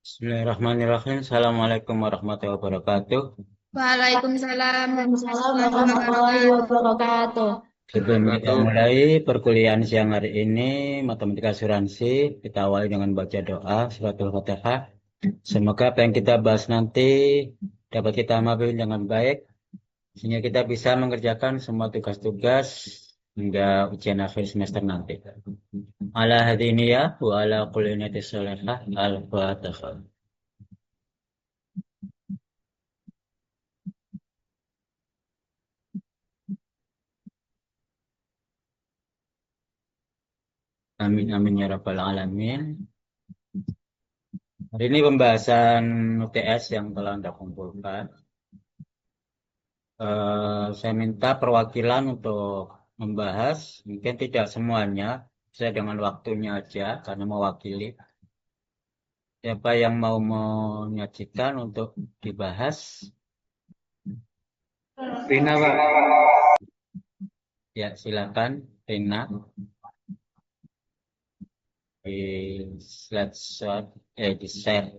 Bismillahirrahmanirrahim. Assalamualaikum warahmatullahi wabarakatuh. Waalaikumsalam warahmatullahi Warahmatullahi wabarakatuh. wabarakatuh. Sebelum kita mulai perkuliahan siang hari ini, matematika asuransi, kita awali dengan baca doa, suratul Fatihah. Semoga apa yang kita bahas nanti dapat kita ambil dengan baik, sehingga kita bisa mengerjakan semua tugas-tugas hingga ujian akhir semester nanti. Ala hadiniyah wa ala kulli niyatin sholihah. Al-Fatihah. Amin amin ya rabbal alamin. Hari ini pembahasan UTS yang telah Anda kumpulkan. Saya minta perwakilan untuk membahas, mungkin tidak semuanya, saya dengan waktunya aja karena mewakili. Siapa yang mau menyajikan untuk dibahas? Rina, Pak. Ya, silakan Rina di slide, di share.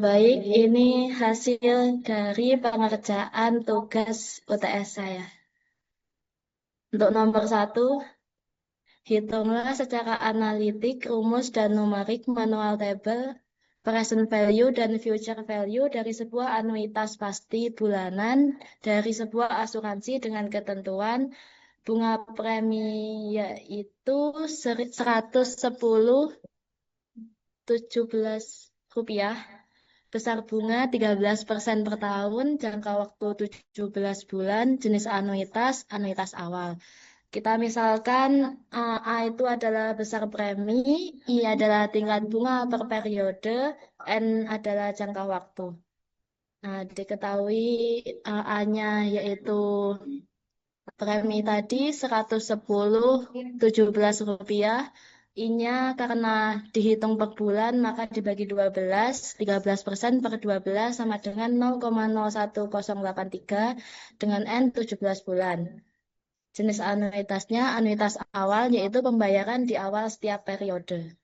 Baik, ini hasil dari pengerjaan tugas UTS saya. Untuk nomor 1, hitunglah secara analitik rumus dan numerik manual table present value dan future value dari sebuah anuitas pasti bulanan dari sebuah asuransi dengan ketentuan bunga premi yaitu 110,17 rupiah, besar bunga 13% per tahun, jangka waktu 17 bulan, jenis anuitas, anuitas awal. Kita misalkan A itu adalah besar premi, I adalah tingkat bunga per periode, N adalah jangka waktu. Nah, diketahui A-nya yaitu premi tadi 110,17 rupiah. I-nya karena dihitung per bulan maka dibagi 12, 13% per 12 sama dengan 0,01083 dengan N 17 bulan. Jenis anuitasnya anuitas awal yaitu pembayaran di awal setiap periode.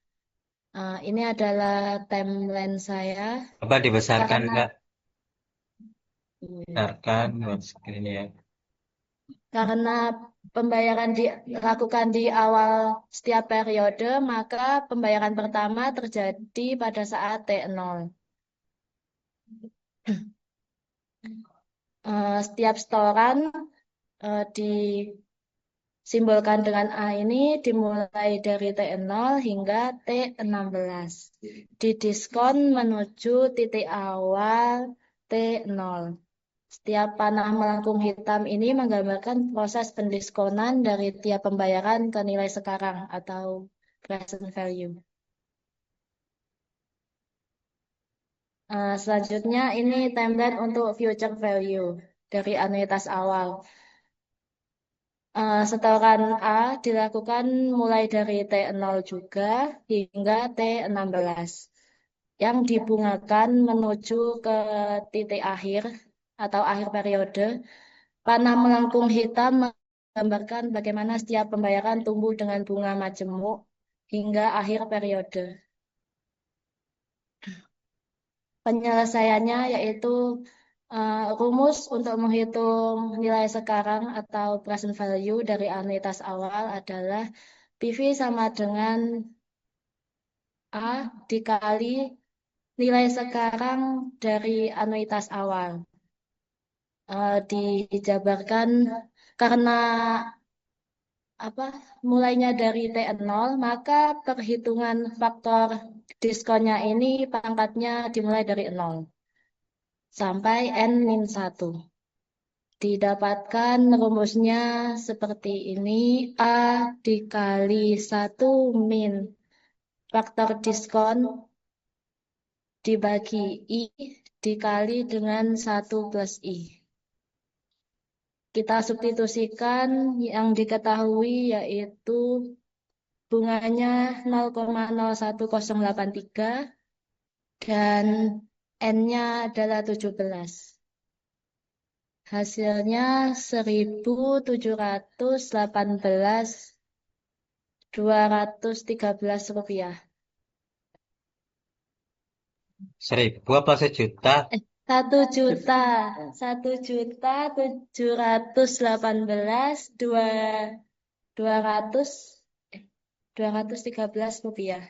Ini adalah timeline saya Coba dibesarkan, karena Kak. Besarkan buat screen ya. Karena pembayaran dilakukan di awal setiap periode, maka pembayaran pertama terjadi pada saat T0. Setiap setoran disimbolkan dengan A ini dimulai dari T0 hingga T16. Didiskon menuju titik awal T0. Setiap panah melengkung hitam ini menggambarkan proses pendiskonan dari tiap pembayaran ke nilai sekarang atau present value. Selanjutnya ini timeline untuk future value dari anuitas awal. Setoran A dilakukan mulai dari T0 juga hingga T16 yang dibungakan menuju ke titik akhir atau akhir periode. Panah melengkung hitam menggambarkan bagaimana setiap pembayaran tumbuh dengan bunga majemuk hingga akhir periode. Penyelesaiannya yaitu Rumus untuk menghitung nilai sekarang atau present value dari anuitas awal adalah PV sama dengan A dikali nilai sekarang dari anuitas awal. Dijabarkan karena mulainya dari T0, maka perhitungan faktor diskonnya ini pangkatnya dimulai dari 0 sampai N-1. Didapatkan rumusnya seperti ini, A dikali 1 min faktor diskon dibagi I dikali dengan 1 plus I. Kita substitusikan yang diketahui yaitu bunganya 0,01083 dan N-nya adalah 17. Hasilnya 1.718.213 rupiah. 1.000 apa sejuta? 1.718.213 rupiah.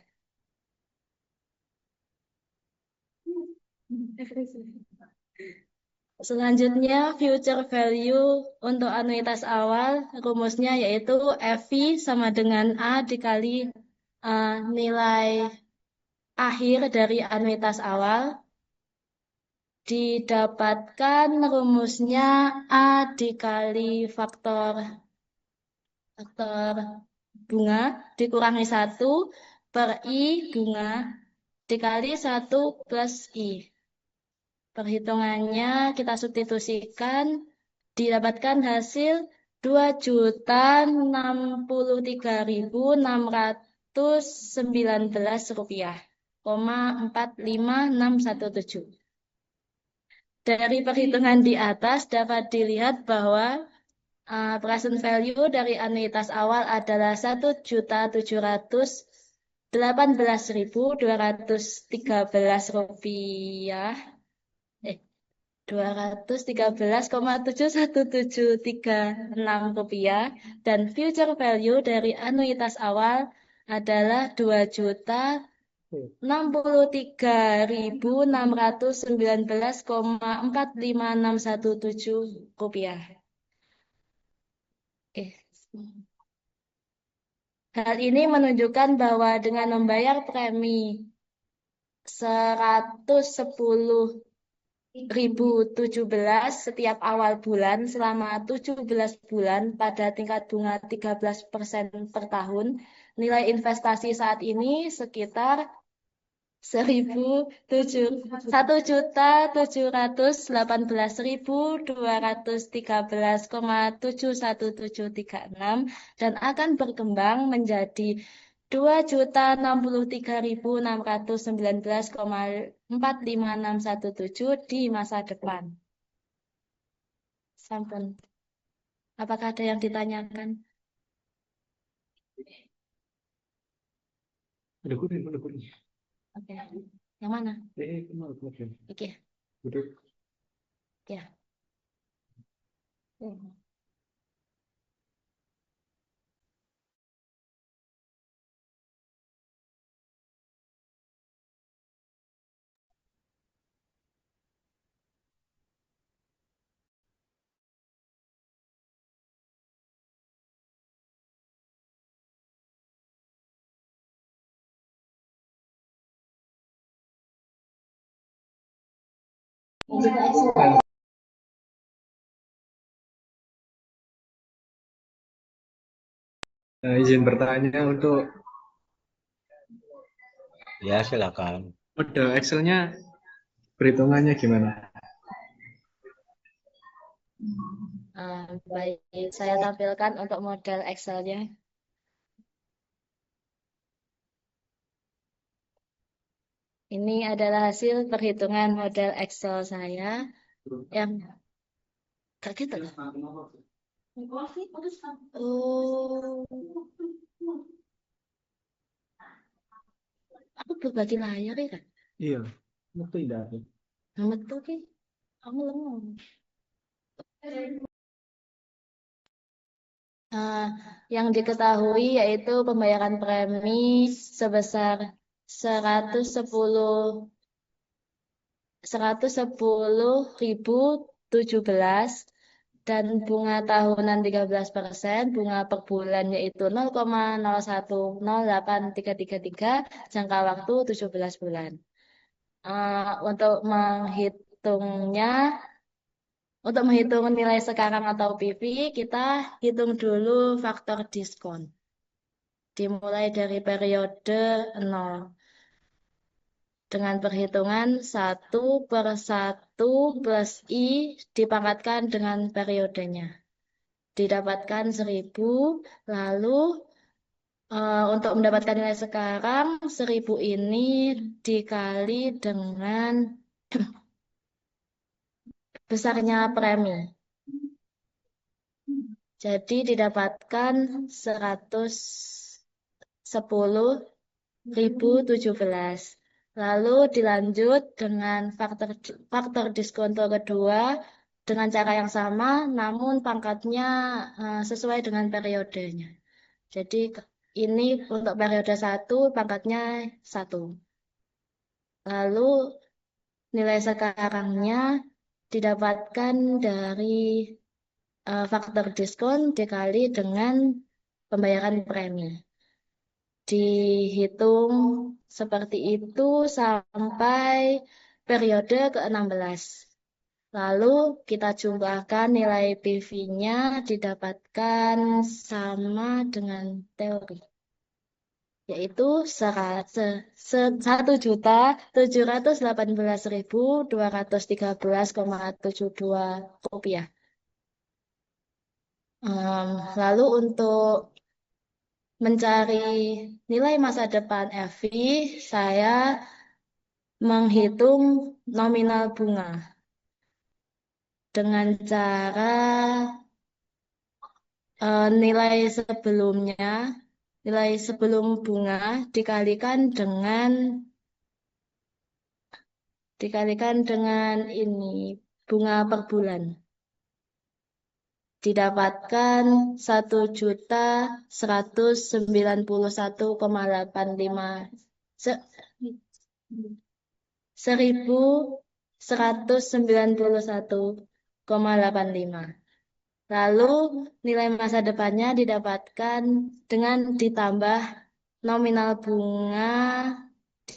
Selanjutnya, future value untuk anuitas awal, rumusnya yaitu FV sama dengan A dikali nilai akhir dari anuitas awal. Didapatkan rumusnya A dikali faktor bunga dikurangi 1 per I bunga dikali 1 plus I. Perhitungannya kita substitusikan, didapatkan hasil 2.063.619 rupiah, 45617. Dari perhitungan di atas dapat dilihat bahwa present value dari anuitas awal adalah 1.718.213 rupiah. 213,71736 rupiah dan future value dari anuitas awal adalah 2.063.619,45617 rupiah. Hal ini menunjukkan bahwa dengan membayar premi 110.017 setiap awal bulan selama 17 bulan pada tingkat bunga 13% per tahun, nilai investasi saat ini sekitar 1.718.213,71736 dan akan berkembang menjadi 2.063.619,45617 di masa depan. Sampun. Apakah ada yang ditanyakan? Ada kuning. Oke. Yang mana? Kemarin. Oke. Duduk. Ya. Izin bertanya untuk Ya, silakan. model Excel-nya perhitungannya gimana? Baik, saya tampilkan untuk model Excel-nya. Ini adalah hasil perhitungan model Excel saya yang kayak gitu loh. Oh, aku berbagi layar ya kan? Iya, itu tidak ada. Amat tuh ki. Nah, yang diketahui yaitu pembayaran premi sebesar 110.017 dan bunga tahunan 13%, bunga per bulan yaitu 0,010833 jangka waktu 17 bulan. Untuk menghitung nilai sekarang atau PV, kita hitung dulu faktor diskon. Dimulai dari periode 0. Dengan perhitungan 1/1 plus I dipangkatkan dengan periodenya. Didapatkan 1000, lalu untuk mendapatkan nilai sekarang, 1000 ini dikali dengan besarnya premi. Jadi didapatkan 110.017. Lalu dilanjut dengan faktor diskonto kedua dengan cara yang sama, namun pangkatnya sesuai dengan periodenya. Jadi ini untuk periode 1, pangkatnya 1. Lalu nilai sekarangnya didapatkan dari faktor diskon dikali dengan pembayaran premi. Dihitung seperti itu sampai periode ke-16. Lalu kita jumlahkan nilai PV-nya didapatkan sama dengan teori, yaitu 1.718.213,72 rupiah. Lalu untuk mencari nilai masa depan FV, saya menghitung nominal bunga dengan cara nilai sebelum bunga dikalikan dengan ini bunga per bulan. Didapatkan 1.191,85. Lalu nilai masa depannya didapatkan dengan ditambah nominal bunga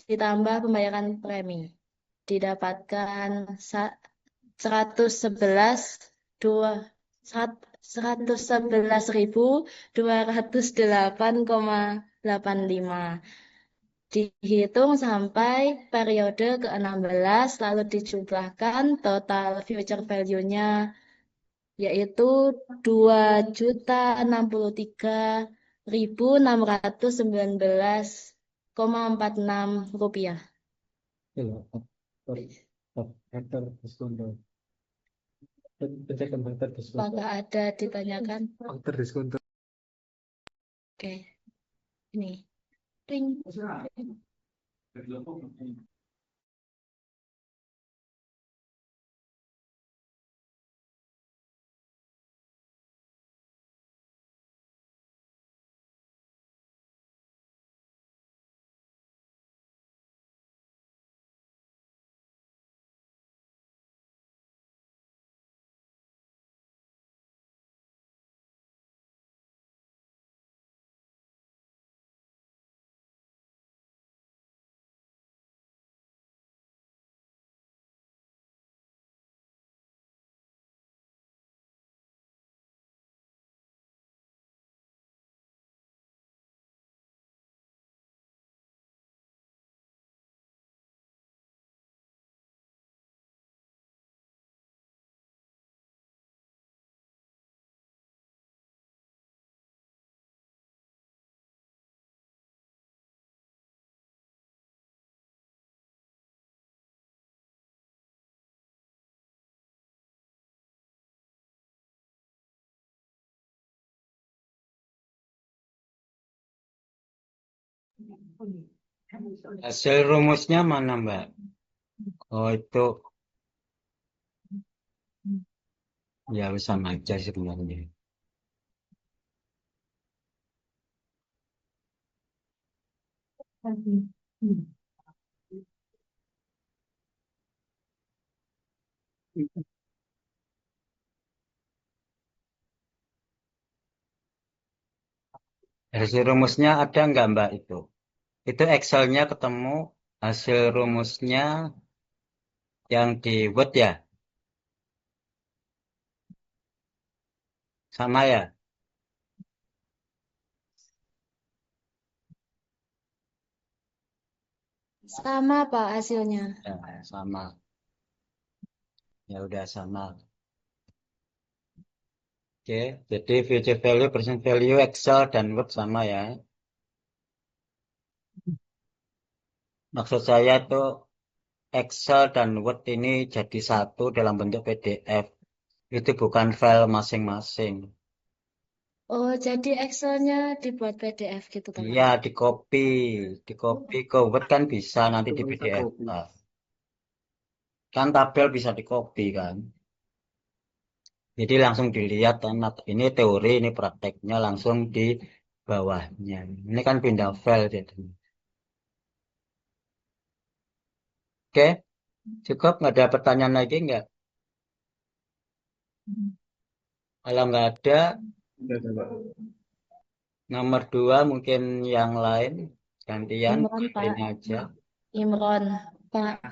ditambah pembayaran premi. Didapatkan 111.208,85. Dihitung sampai periode ke-16, lalu dijumlahkan total future value-nya yaitu 2.063.619,46 rupiah. Faktor diskonto. Pecahkan faktor diskonto. Apakah ada ditanyakan? Faktor diskonto. Oke, ini. Ring. Hasil rumusnya mana, Mbak? Oh, itu Ya sama aja sebenarnya. Hasil rumusnya ada nggak Mbak itu? Itu Excel-nya ketemu hasil rumusnya yang di Word ya? Sama ya? Sama Pak hasilnya. Ya, sama. Ya udah sama. Oke, jadi future value, present value, Excel dan Word sama ya. Maksud saya tuh Excel dan Word ini jadi satu dalam bentuk PDF. Itu bukan file masing-masing. Oh, jadi Excelnya dibuat PDF gitu toh Pak? Iya, di copy ke Word kan bisa nanti di Bisa PDF. kopi. Nah, kan tabel bisa di copy kan. Jadi langsung dilihat kan, ini teori, ini prakteknya langsung di bawahnya. Ini kan pindah file jadi. Oke, cukup nggak ada pertanyaan lagi nggak? Kalau nggak ada, Udah, coba. nomor 2 mungkin yang lain gantian Imron Pak. ini aja. Imron Pak.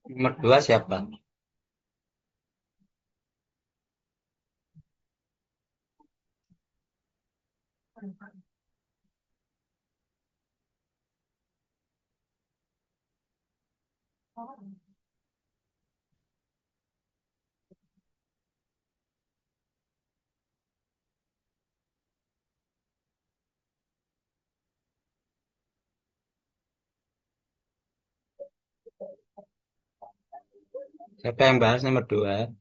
Nomor 2 siapa? Siapa yang bahas nomor 2?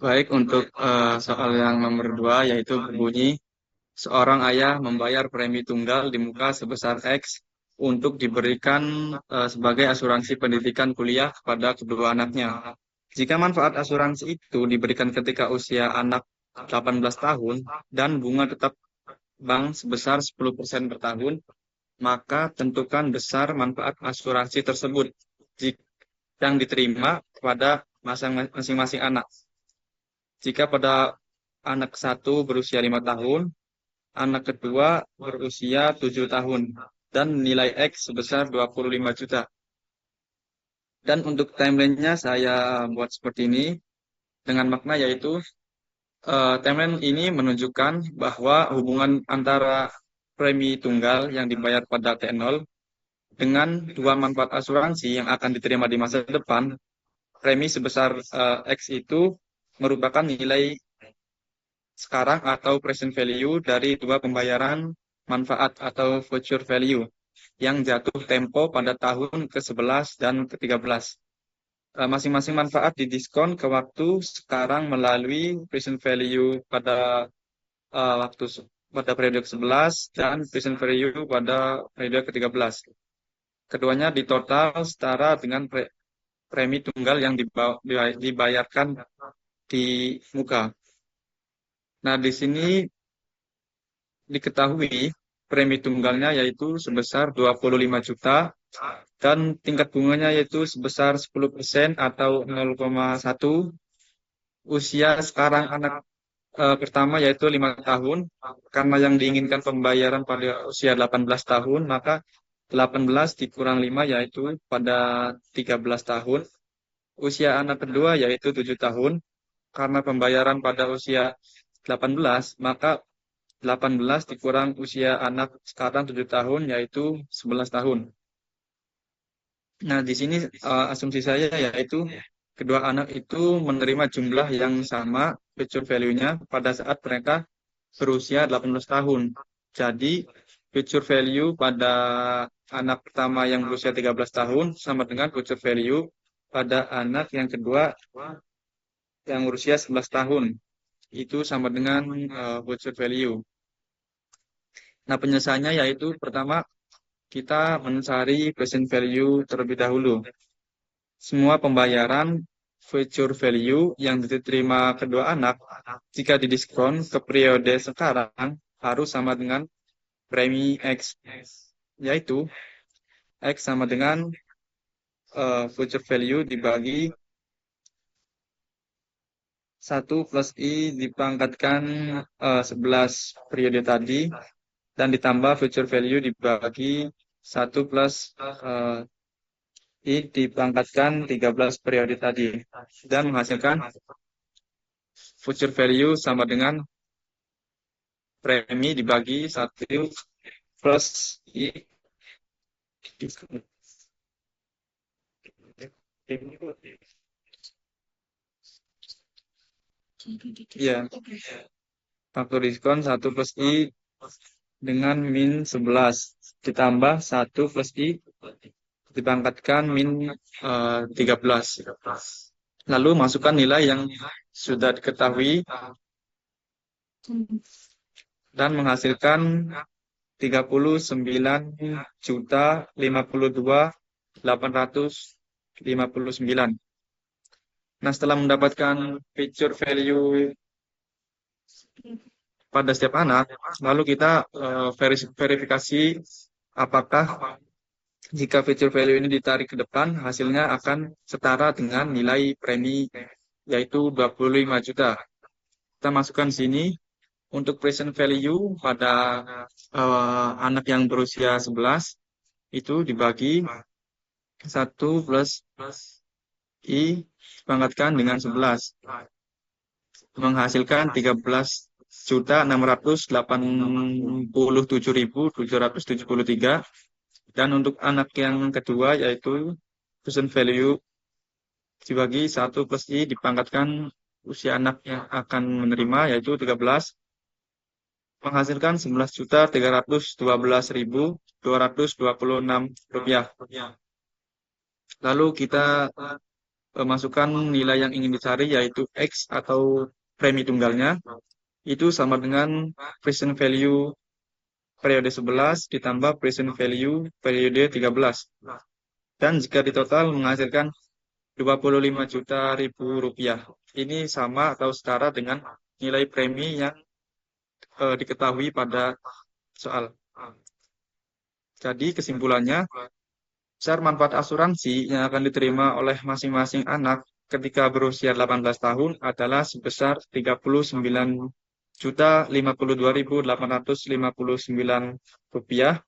Baik, untuk soal yang nomor 2 yaitu berbunyi, seorang ayah membayar premi tunggal di muka sebesar X untuk diberikan sebagai asuransi pendidikan kuliah kepada kedua anaknya. Jika manfaat asuransi itu diberikan ketika usia anak 18 tahun dan bunga tetap bank sebesar 10% per tahun, maka tentukan besar manfaat asuransi tersebut yang diterima kepada masing-masing anak. Jika pada anak satu berusia 5 tahun, anak kedua berusia 7 tahun, dan nilai X sebesar 25 juta. Dan untuk timeline-nya saya buat seperti ini, dengan makna yaitu, timeline ini menunjukkan bahwa hubungan antara premi tunggal yang dibayar pada T0 dengan dua manfaat asuransi yang akan diterima di masa depan, premi sebesar X itu merupakan nilai sekarang atau present value dari dua pembayaran manfaat atau future value yang jatuh tempo pada tahun ke-11 dan ke-13. Masing-masing manfaat didiskon ke waktu sekarang melalui present value pada pada periode ke-11 dan present value pada periode ke-13. Keduanya ditotal setara dengan premi tunggal yang dibayarkan di muka. Nah, di sini diketahui premi tunggalnya yaitu sebesar 25 juta dan tingkat bunganya yaitu sebesar 10% atau 0,1. Usia sekarang anak pertama yaitu 5 tahun. Karena yang diinginkan pembayaran pada usia 18 tahun, maka 18 dikurang 5 yaitu pada 13 tahun. Usia anak kedua yaitu 7 tahun. Karena pembayaran pada usia 18, maka 18 dikurang usia anak sekarang 7 tahun yaitu 11 tahun. Nah, di sini asumsi saya yaitu kedua anak itu menerima jumlah yang sama future value-nya pada saat mereka berusia 18 tahun. Jadi, future value pada anak pertama yang berusia 13 tahun sama dengan future value pada anak yang kedua yang berusia 11 tahun. Itu sama dengan future value. Nah, penyelesaiannya yaitu pertama, kita mencari present value terlebih dahulu. Semua pembayaran future value yang diterima kedua anak, jika didiskon ke periode sekarang, harus sama dengan premi X, yaitu X sama dengan future value dibagi 1 plus I dipangkatkan 11 periode tadi, dan ditambah future value dibagi 1 plus I dipangkatkan 13 periode tadi, dan menghasilkan future value sama dengan premi dibagi 1 plus I. Ya, faktor diskon 1 plus I dengan min 11 ditambah 1 plus I dipangkatkan min 13. Lalu masukkan nilai yang sudah diketahui dan menghasilkan 39.052.859. Nah, setelah mendapatkan future value pada setiap anak, lalu kita verifikasi apakah Jika future value ini ditarik ke depan, hasilnya akan setara dengan nilai premi, yaitu 25 juta. Kita masukkan sini untuk present value pada anak yang berusia 11, itu dibagi 1 plus I dipangkatkan dengan 11. Menghasilkan 13.887.773. Dan untuk anak yang kedua yaitu present value dibagi 1 plus I dipangkatkan usia anak yang akan menerima yaitu 13, menghasilkan 11.312.226 rupiah. Lalu kita masukkan nilai yang ingin dicari yaitu X atau premi tunggalnya. Itu sama dengan present value periode 11 ditambah present value periode 13. Dan jika ditotal menghasilkan 25 juta ribu rupiah. Ini sama atau setara dengan nilai premi yang diketahui pada soal. Jadi kesimpulannya, besar manfaat asuransi yang akan diterima oleh masing-masing anak ketika berusia 18 tahun adalah sebesar 39.052.859 rupiah.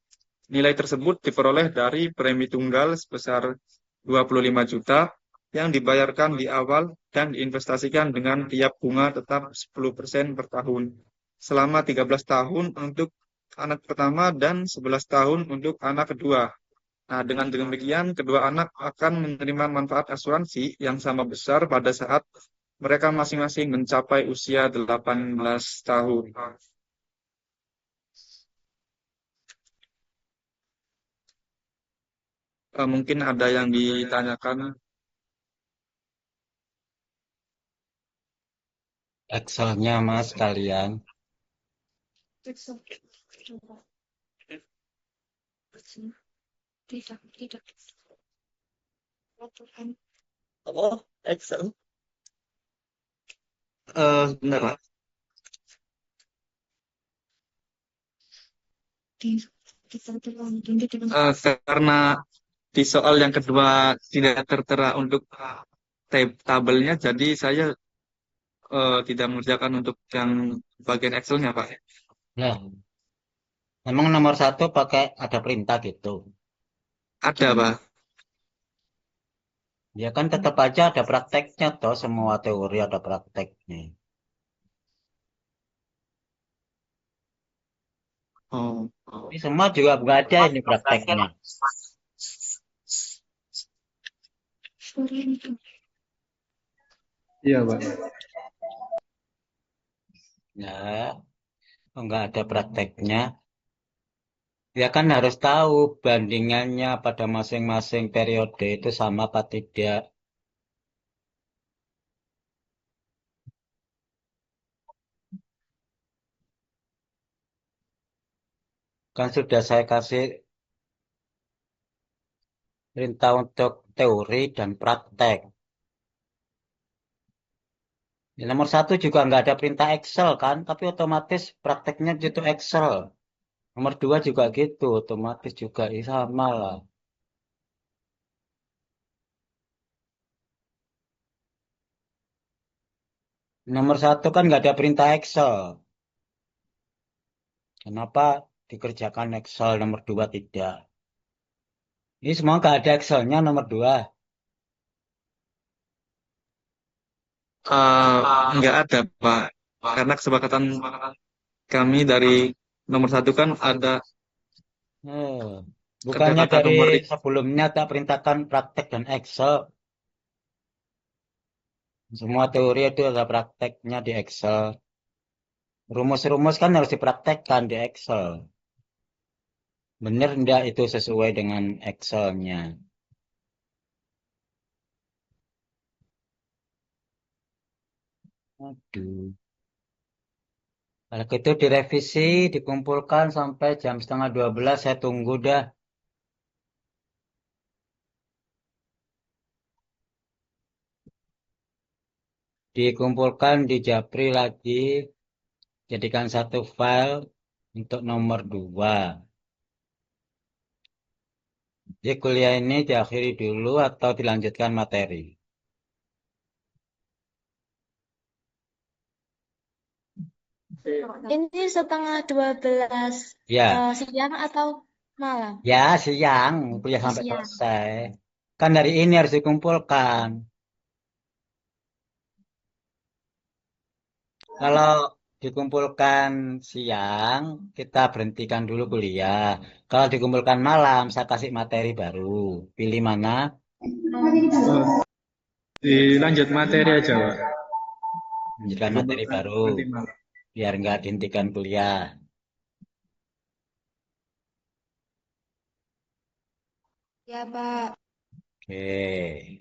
Nilai tersebut diperoleh dari premi tunggal sebesar 25 juta yang dibayarkan di awal dan diinvestasikan dengan tiap bunga tetap 10% per tahun selama 13 tahun untuk anak pertama dan 11 tahun untuk anak kedua. Nah, dengan demikian, kedua anak akan menerima manfaat asuransi yang sama besar pada saat mereka masing-masing mencapai usia 18 tahun. Mungkin ada yang ditanyakan. Excelnya Mas kalian. Tidak. Oh, Excel. Benar, Pak. Karena di soal yang kedua tidak tertera untuk tabelnya, jadi saya tidak mengerjakan untuk yang bagian Excelnya, Pak. Nah, emang nomor 1 pakai ada perintah gitu. Ada, Pak. Ya kan tetap aja ada prakteknya toh, semua teori ada prakteknya. Oh. Ini semua juga nggak ada ini prakteknya. Iya, Pak. Ya, nggak ada prakteknya. Ya kan harus tahu bandingannya pada masing-masing periode itu sama apa tidak. Kan sudah saya kasih perintah untuk teori dan praktek. Di nomor 1 juga nggak ada perintah Excel kan, tapi otomatis prakteknya itu Excel. Nomor 2 juga gitu, otomatis juga sama lah. Nomor 1 kan nggak ada perintah Excel. Kenapa dikerjakan Excel, nomor 2 tidak? Ini semua nggak ada Excelnya nomor 2. Nggak ada, Pak. Karena kesepakatan kami dari nomor 1 kan ada Bukannya kata dari nomor sebelumnya tak perintahkan praktek dan Excel. Semua teori itu ada prakteknya di Excel. Rumus-rumus kan harus dipraktekkan di Excel. Bener enggak itu sesuai dengan Excelnya? Aduh. Kalau gitu direvisi, dikumpulkan sampai jam setengah 12, saya tunggu dah. Dikumpulkan di Japri lagi, jadikan satu file untuk nomor 2. Jadi kuliah ini diakhiri dulu atau dilanjutkan materi? Ini setengah 12 Ya, siang atau malam? ya siang, kuliah sampai Siang. selesai. Kan dari ini harus dikumpulkan. Kalau dikumpulkan siang, kita berhentikan dulu kuliah. Kalau dikumpulkan malam, saya kasih materi baru. Pilih mana? Oh, dilanjut materi aja, Pak. Lanjutkan materi Dikumpulkan baru, nanti malam. biar nggak dihentikan kuliah. Ya, Pak. Oke.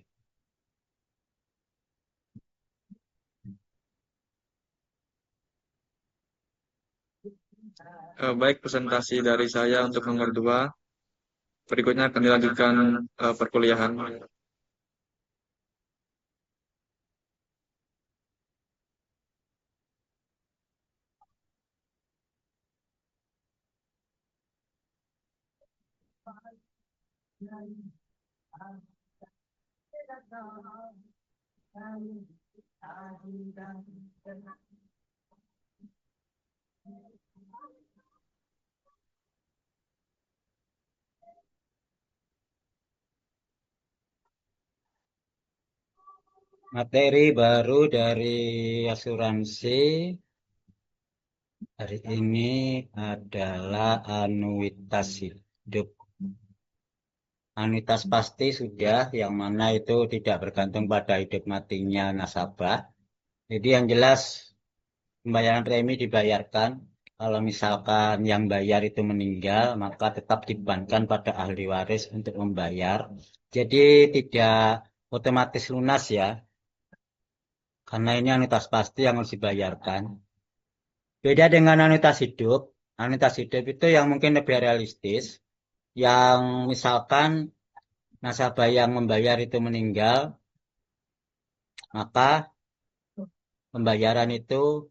Baik, presentasi dari saya untuk nomor 2. Berikutnya akan dilanjutkan perkuliahan. Materi baru dari asuransi hari ini adalah anuitas hidup. Anuitas pasti sudah, yang mana itu tidak bergantung pada hidup matinya nasabah. Jadi yang jelas pembayaran premi dibayarkan. Kalau misalkan yang bayar itu meninggal, maka tetap dibebankan pada ahli waris untuk membayar. Jadi tidak otomatis lunas ya, karena ini anuitas pasti yang harus dibayarkan. Beda dengan anuitas hidup. Anuitas hidup itu yang mungkin lebih realistis, yang misalkan nasabah yang membayar itu meninggal, maka pembayaran itu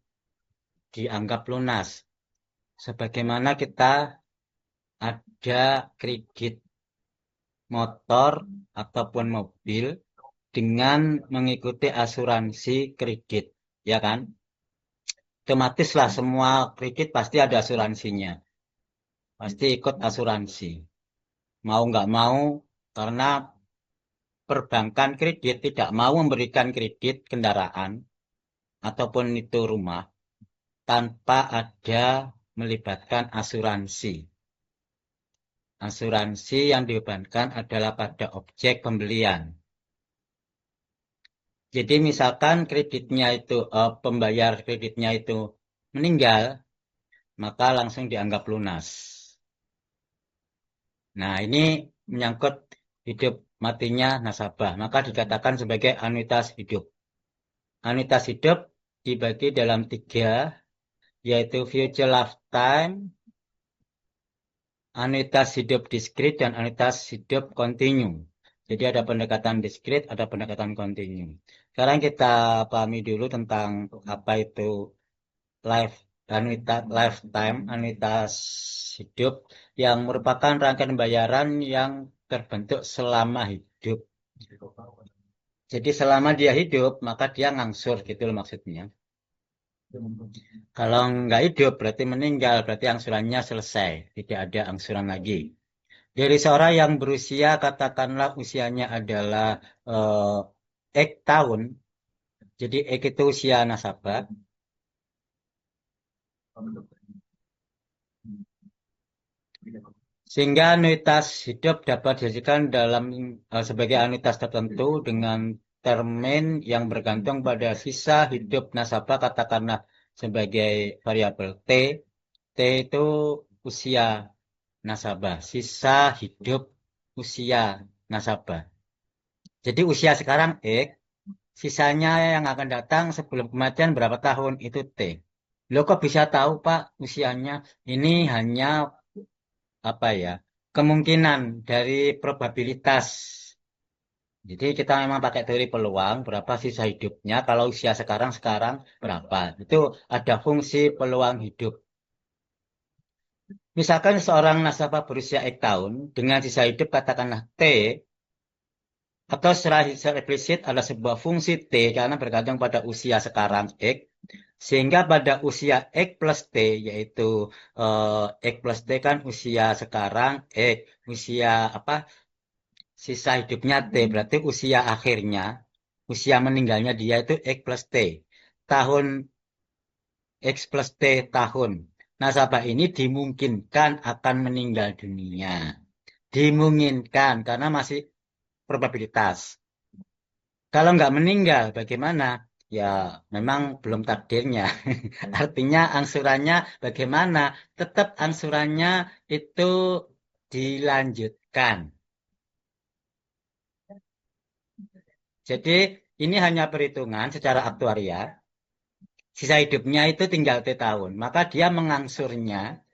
dianggap lunas. Sebagaimana kita ada kredit motor ataupun mobil dengan mengikuti asuransi kredit, ya kan? Otomatis lah semua kredit pasti ada asuransinya, pasti ikut asuransi. Mau nggak mau, karena perbankan kredit tidak mau memberikan kredit kendaraan ataupun itu rumah tanpa ada melibatkan asuransi. Asuransi yang dibebankan adalah pada objek pembelian. Jadi misalkan kreditnya itu pembayar kreditnya itu meninggal, maka langsung dianggap lunas. Nah, ini menyangkut hidup matinya nasabah, maka dikatakan sebagai anuitas hidup. Anuitas hidup dibagi dalam 3, yaitu future lifetime, anuitas hidup diskrit, dan anuitas hidup kontinu. Jadi ada pendekatan diskrit, ada pendekatan kontinu. Sekarang kita pahami dulu tentang apa itu anuitas lifetime, anuitas hidup, yang merupakan rangkaian pembayaran yang terbentuk selama hidup. Jadi selama dia hidup, maka dia ngangsur gitu loh maksudnya. Kalau nggak hidup berarti meninggal, berarti angsurannya selesai, tidak ada angsuran lagi. Dari seorang yang berusia, katakanlah usianya adalah X tahun, jadi X itu usia nasabah, sehingga anuitas hidup dapat dijadikan dalam sebagai anuitas tertentu dengan termin yang bergantung pada sisa hidup nasabah, katakanlah sebagai variabel T. T itu usia nasabah, sisa hidup usia nasabah. Jadi usia sekarang X, sisanya yang akan datang sebelum kematian berapa tahun itu T. Lo kok bisa tahu Pak usianya? Ini hanya apa ya? Kemungkinan dari probabilitas. Jadi kita memang pakai teori peluang, berapa sisa hidupnya, kalau usia sekarang berapa. Itu ada fungsi peluang hidup. Misalkan seorang nasabah berusia X tahun dengan sisa hidup katakanlah T, atau secara eksplisit ada sebuah fungsi T karena bergantung pada usia sekarang X, sehingga pada usia X plus T, yaitu X plus T kan usia sekarang X, usia apa, sisa hidupnya T, berarti usia akhirnya, usia meninggalnya dia itu X plus T. Tahun X plus T tahun. Nasabah ini dimungkinkan akan meninggal dunia. Dimungkinkan karena masih probabilitas. Kalau nggak meninggal, bagaimana? Ya, memang belum takdirnya. Artinya angsurannya bagaimana? Tetap angsurannya itu dilanjutkan. Jadi ini hanya perhitungan secara aktuaria. Sisa hidupnya itu tinggal T tahun. Maka dia mengangsurnya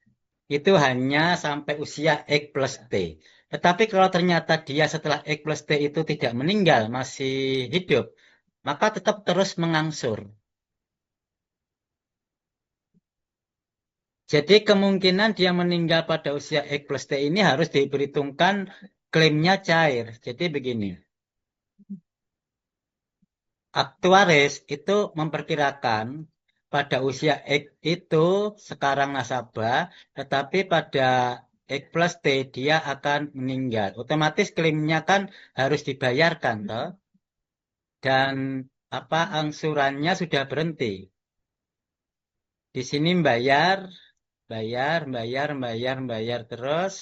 itu hanya sampai usia X plus T. Tetapi kalau ternyata dia setelah X plus T itu tidak meninggal, masih hidup, maka tetap terus mengangsur. Jadi kemungkinan dia meninggal pada usia X plus T ini harus diperhitungkan klaimnya cair. Jadi begini, aktuaris itu memperkirakan pada usia X itu sekarang nasabah, tetapi pada X plus T dia akan meninggal. Otomatis klaimnya kan harus dibayarkan, toh? Dan apa angsurannya sudah berhenti. Di sini bayar, bayar terus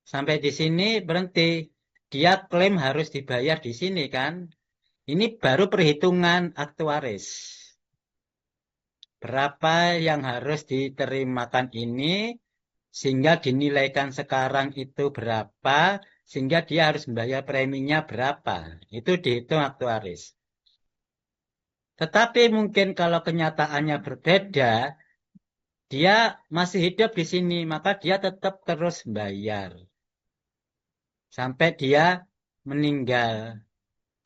sampai di sini berhenti. Dia klaim harus dibayar di sini kan. Ini baru perhitungan aktuaris. Berapa yang harus diterimakan ini sehingga dinilaikan sekarang itu berapa sehingga dia harus membayar preminya berapa. Itu dihitung aktuaris. Tetapi mungkin kalau kenyataannya berbeda, dia masih hidup di sini, maka dia tetap terus bayar. Sampai dia meninggal,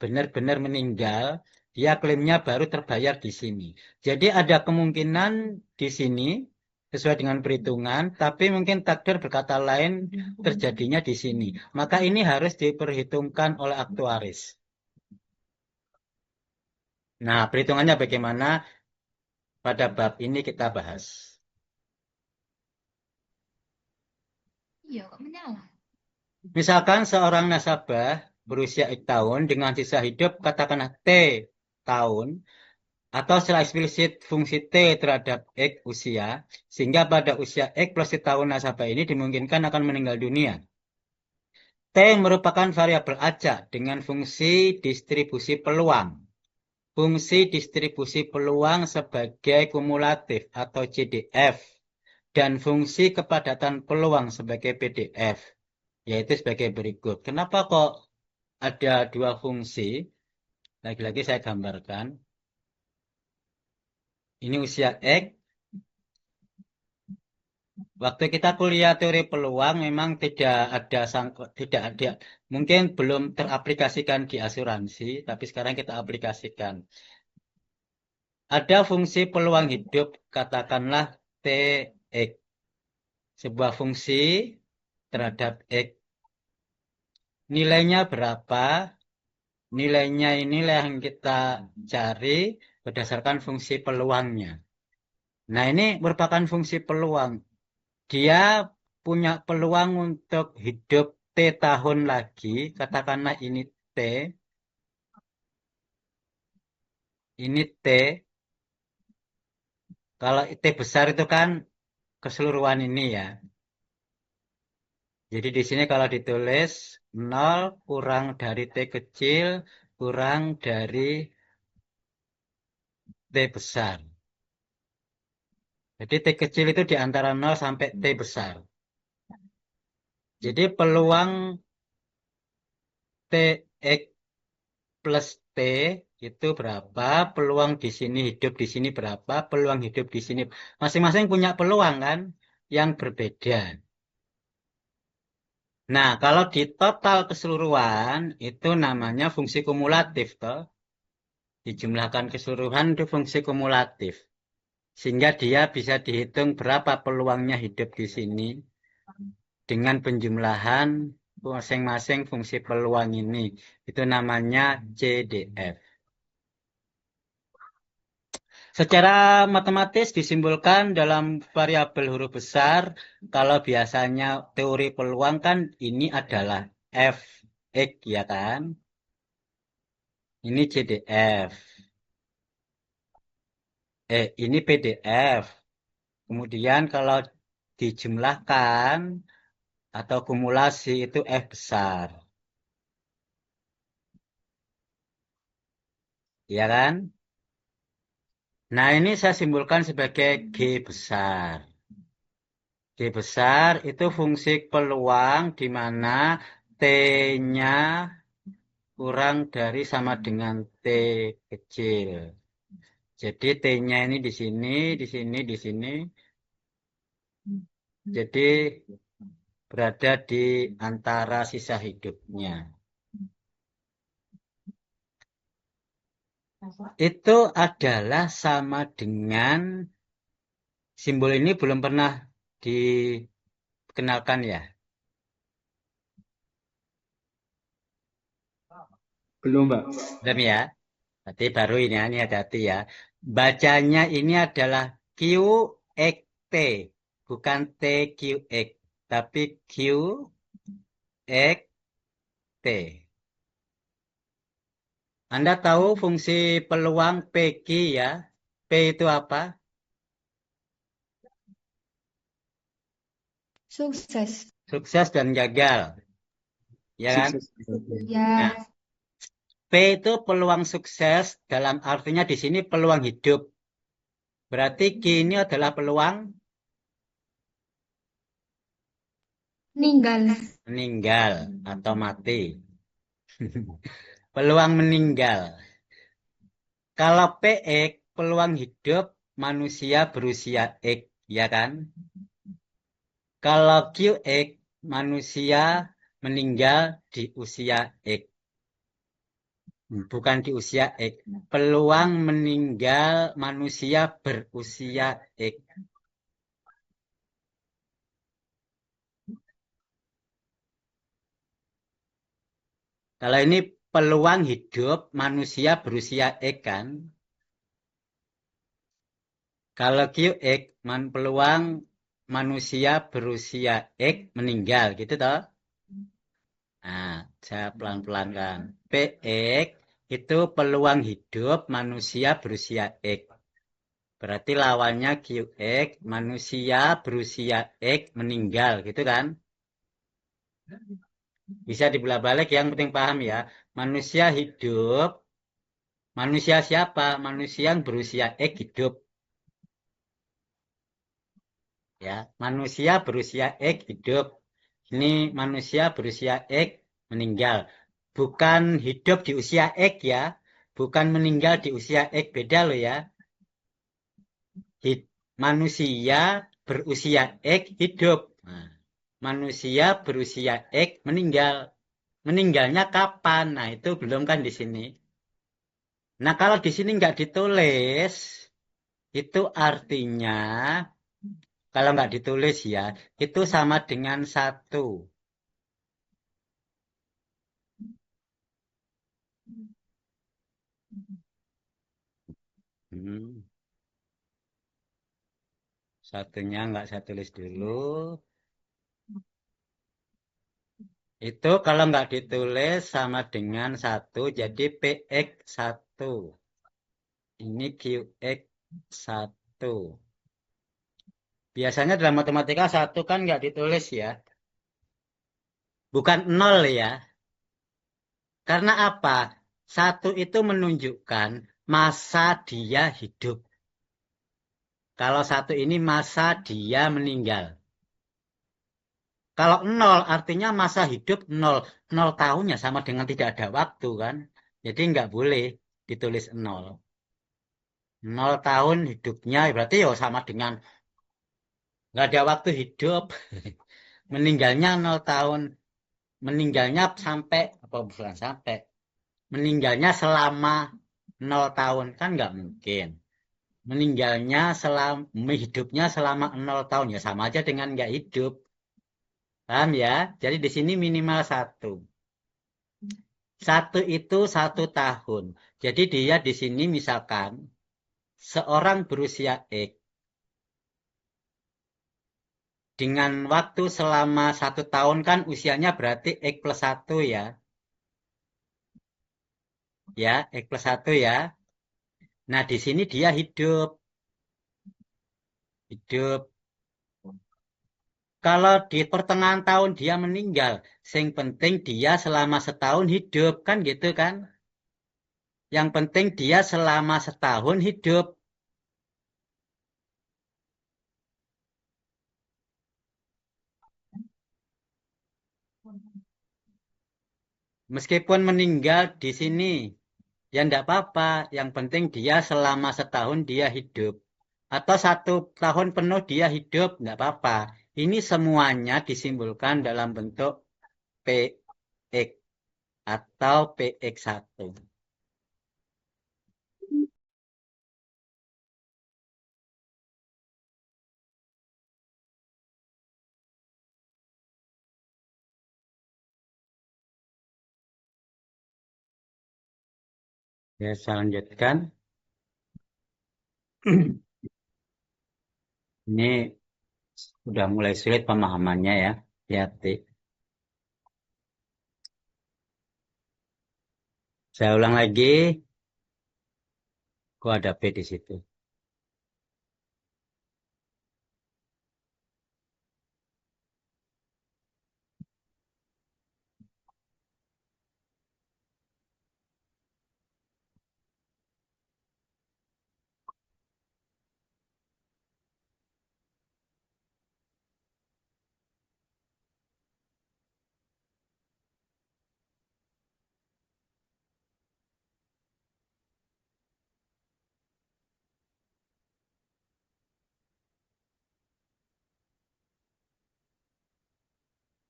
benar-benar meninggal, dia klaimnya baru terbayar di sini. Jadi ada kemungkinan di sini, sesuai dengan perhitungan, tapi mungkin takdir berkata lain terjadinya di sini. Maka ini harus diperhitungkan oleh aktuaris. Nah, perhitungannya bagaimana? Pada bab ini kita bahas. Iya, kok menyala? Misalkan seorang nasabah berusia X tahun dengan sisa hidup katakanlah T tahun atau secara eksplisit fungsi T terhadap X usia sehingga pada usia X plus T tahun nasabah ini dimungkinkan akan meninggal dunia. T merupakan variabel acak dengan fungsi distribusi peluang. Fungsi distribusi peluang sebagai kumulatif atau CDF dan fungsi kepadatan peluang sebagai PDF. Yaitu sebagai berikut. Kenapa kok ada dua fungsi? Lagi-lagi saya gambarkan. Ini usia X. Waktu kita kuliah teori peluang memang tidak ada, mungkin belum teraplikasikan di asuransi, tapi sekarang kita aplikasikan. Ada fungsi peluang hidup, katakanlah TX. Sebuah fungsi terhadap X. Nilainya berapa? Nilainya inilah yang kita cari berdasarkan fungsi peluangnya. Nah, ini merupakan fungsi peluang. Dia punya peluang untuk hidup T tahun lagi, katakanlah ini T, ini T. Kalau T besar itu kan keseluruhan ini ya. Jadi di sini kalau ditulis 0 kurang dari T kecil kurang dari T besar. Jadi T kecil itu di antara 0 sampai T besar. Jadi peluang TX plus T itu berapa? Peluang di sini hidup di sini berapa? Peluang hidup di sini. Masing-masing punya peluang kan yang berbeda. Nah, kalau di total keseluruhan itu namanya fungsi kumulatif toh. Dijumlahkan keseluruhan itu fungsi kumulatif. Sehingga dia bisa dihitung berapa peluangnya hidup di sini. dengan penjumlahan masing-masing fungsi peluang ini. Itu namanya CDF. Secara matematis disimpulkan dalam variabel huruf besar, kalau biasanya teori peluang kan ini adalah Fx ya kan? Ini CDF. Ini PDF. Kemudian kalau dijumlahkan atau kumulasi itu F besar. Ya kan? Nah, ini saya simpulkan sebagai G besar. G besar itu fungsi peluang di mana T-nya kurang dari sama dengan T kecil. Jadi T-nya ini di sini, di sini, di sini. Jadi berada di antara sisa hidupnya. Itu adalah sama dengan simbol ini belum pernah dikenalkan ya. Belum, Mbak. Belum ya. Berarti baru ini hati-hati ya. Bacanya ini adalah QXT, bukan TQX, tapi QXT. Anda tahu fungsi peluang PQ ya? P itu apa? Sukses. Sukses dan gagal. Ya kan? Ya. Nah, P itu peluang sukses dalam artinya di sini peluang hidup. Berarti Q ini adalah peluang meninggal atau mati. Peluang meninggal. Kalau PX peluang hidup manusia berusia X, ya kan? Kalau QX manusia meninggal di usia X. Bukan di usia X. Peluang meninggal manusia berusia X. Kalau ini peluang hidup manusia berusia X kan. Kalau QX peluang manusia berusia X meninggal gitu toh. Nah, saya pelan-pelan kan. PX itu peluang hidup manusia berusia X. Berarti lawannya QX manusia berusia X meninggal gitu kan. Bisa dibolak-balik yang penting paham ya. Manusia hidup. Manusia siapa? Manusia yang berusia X hidup. Ya, manusia berusia X hidup. Ini manusia berusia X meninggal. Bukan hidup di usia X ya. Bukan meninggal di usia X. Beda loh ya. Manusia berusia X hidup. Nah, manusia berusia X meninggal. Meninggalnya kapan? Nah, itu belum kan di sini. Nah, kalau di sini nggak ditulis, itu artinya, kalau nggak ditulis ya, itu sama dengan 1. Satunya nggak saya tulis dulu. Itu kalau nggak ditulis sama dengan 1, jadi PX 1. Ini QX 1. Biasanya dalam matematika 1 kan nggak ditulis ya. Bukan 0 ya. Karena apa? 1 itu menunjukkan masa dia hidup. Kalau 1 ini masa dia meninggal. Kalau 0 artinya masa hidup 0. 0 tahunnya sama dengan tidak ada waktu kan. Jadi nggak boleh ditulis 0. 0 tahun hidupnya berarti ya sama dengan nggak ada waktu hidup. Meninggalnya 0 tahun. Meninggalnya sampai, apa bukan sampai. Meninggalnya selama 0 tahun. Kan nggak mungkin. Meninggalnya hidupnya selama 0 tahun. Ya sama aja dengan nggak hidup. Paham ya? Jadi di sini minimal 1. 1 itu 1 tahun. Jadi dia di sini misalkan seorang berusia X dengan waktu selama 1 tahun kan usianya berarti X plus 1 ya. Ya, X plus 1 ya. Nah, di sini dia hidup. Hidup. Kalau di pertengahan tahun dia meninggal, sing penting dia selama setahun hidup, kan gitu kan? Yang penting dia selama setahun hidup. Meskipun meninggal di sini, ya enggak apa-apa. Yang penting dia selama setahun dia hidup. Atau 1 tahun penuh dia hidup, enggak apa-apa. Ini semuanya disimbolkan dalam bentuk PX atau PX1. Ya, saya lanjutkan. Ini udah mulai sulit pemahamannya ya. Hati-hati. Saya ulang lagi. Kok ada P di situ?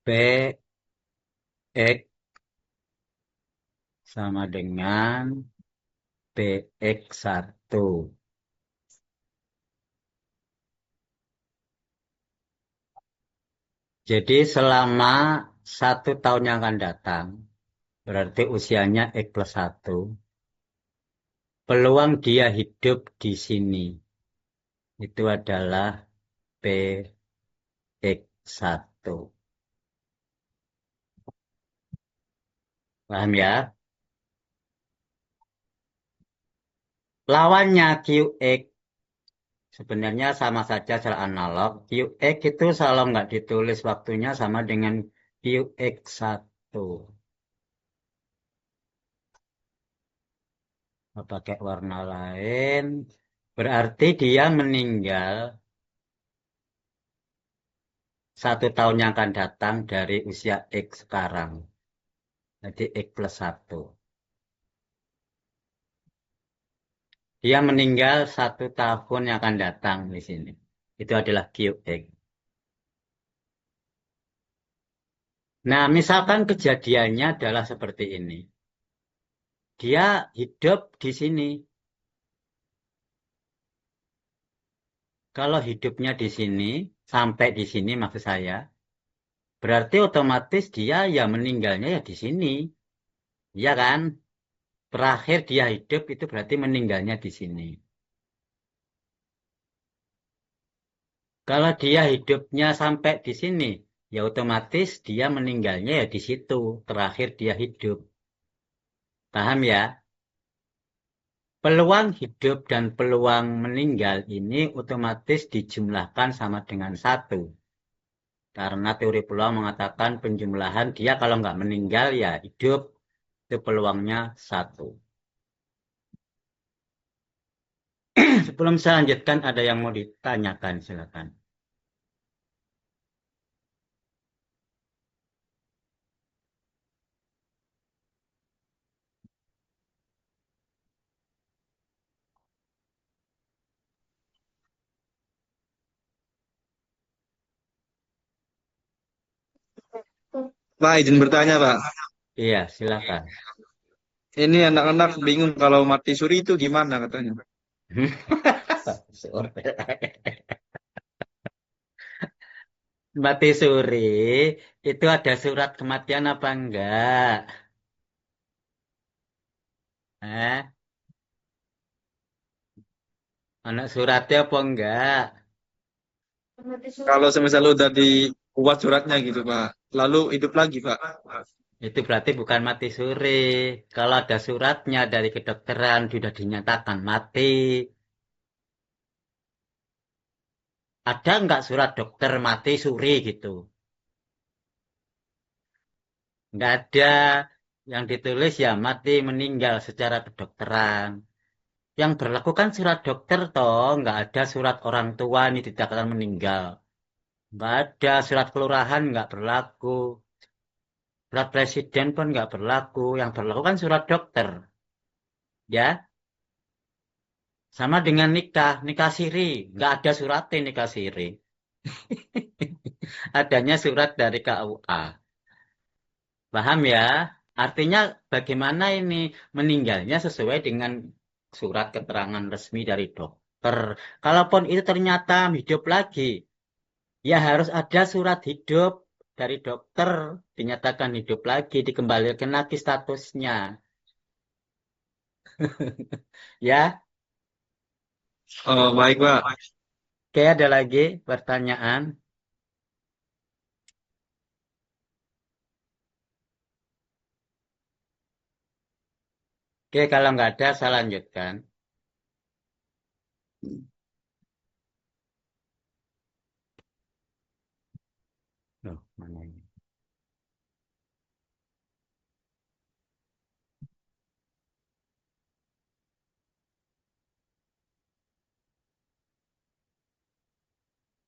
PX sama dengan PX1. Jadi selama 1 tahun yang akan datang, berarti usianya X plus 1, peluang dia hidup di sini itu adalah PX1. Paham ya? Lawannya QX sebenarnya sama saja secara analog. QX itu kalau nggak ditulis waktunya sama dengan QX1. Pakai warna lain. Berarti dia meninggal 1 tahun yang akan datang dari usia X sekarang. Jadi X plus 1. Dia meninggal 1 tahun yang akan datang di sini. Itu adalah QX. Nah, misalkan kejadiannya adalah seperti ini. Dia hidup di sini. Kalau hidupnya di sini, sampai di sini maksud saya, berarti otomatis dia ya meninggalnya ya di sini. Iya kan? Terakhir dia hidup itu berarti meninggalnya di sini. Kalau dia hidupnya sampai di sini, ya otomatis dia meninggalnya ya di situ. Terakhir dia hidup. Paham ya? Peluang hidup dan peluang meninggal ini otomatis dijumlahkan sama dengan 1. Karena teori peluang mengatakan penjumlahan dia kalau nggak meninggal ya hidup. Itu peluangnya 1. Sebelum saya lanjutkan ada yang mau ditanyakan silakan. Pak, izin bertanya, Pak. Iya, silakan. Ini anak-anak bingung kalau mati suri itu gimana katanya. mati suri itu ada surat kematian apa enggak? Eh, anak suratnya apa enggak? Kalau semisal udah dibuat suratnya gitu, Pak. Lalu hidup lagi, Pak. Itu berarti bukan mati suri. Kalau ada suratnya dari kedokteran sudah dinyatakan mati. Ada enggak surat dokter mati suri gitu? Enggak ada. Yang ditulis ya mati meninggal secara kedokteran. Yang berlaku kan surat dokter toh, enggak ada surat orang tua ini dinyatakan meninggal. Enggak ada surat kelurahan enggak berlaku. Surat presiden pun enggak berlaku. Yang berlaku kan surat dokter. Ya, sama dengan nikah, nikah siri. Enggak ada suratnya nikah siri. Adanya surat dari KUA. Paham ya? Artinya bagaimana ini meninggalnya sesuai dengan surat keterangan resmi dari dokter. Kalaupun itu ternyata hidup lagi, ya harus ada surat hidup dari dokter dinyatakan hidup lagi, dikembalikan lagi statusnya. Ya, Oh, baik, Pak. oke ada lagi pertanyaan. Oke, kalau nggak ada, saya lanjutkan. Loh, mana ini?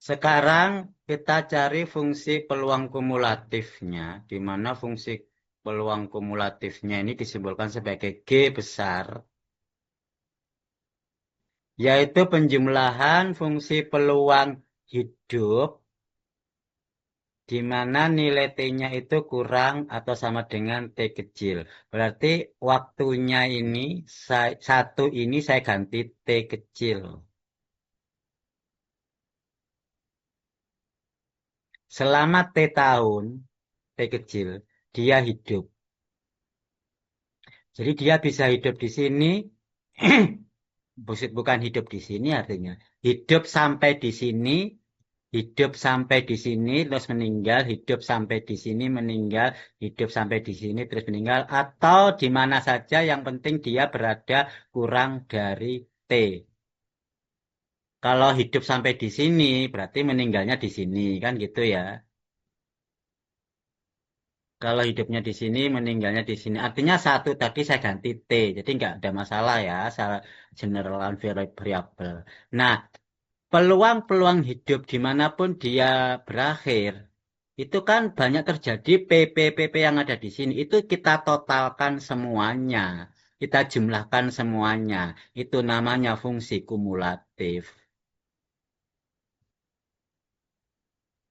Sekarang kita cari fungsi peluang kumulatifnya, di mana fungsi peluang kumulatifnya ini disimbolkan sebagai G besar, yaitu penjumlahan fungsi peluang hidup, di mana nilai T-nya itu kurang atau sama dengan T kecil. Berarti waktunya ini, satu ini saya ganti T kecil. Selama T tahun, T kecil, dia hidup. Jadi dia bisa hidup di sini, bukan hidup di sini artinya. Hidup sampai di sini, hidup sampai di sini, terus meninggal, hidup sampai di sini, meninggal, hidup sampai di sini, terus meninggal. Atau di mana saja yang penting dia berada kurang dari T. Kalau hidup sampai di sini, berarti meninggalnya di sini, kan gitu ya. Kalau hidupnya di sini, meninggalnya di sini. Artinya satu tadi saya ganti T. Jadi nggak ada masalah ya, saya general variable. Nah, peluang-peluang hidup dimanapun dia berakhir, itu kan banyak terjadi PP yang ada di sini. Itu kita totalkan semuanya. Kita jumlahkan semuanya. Itu namanya fungsi kumulatif.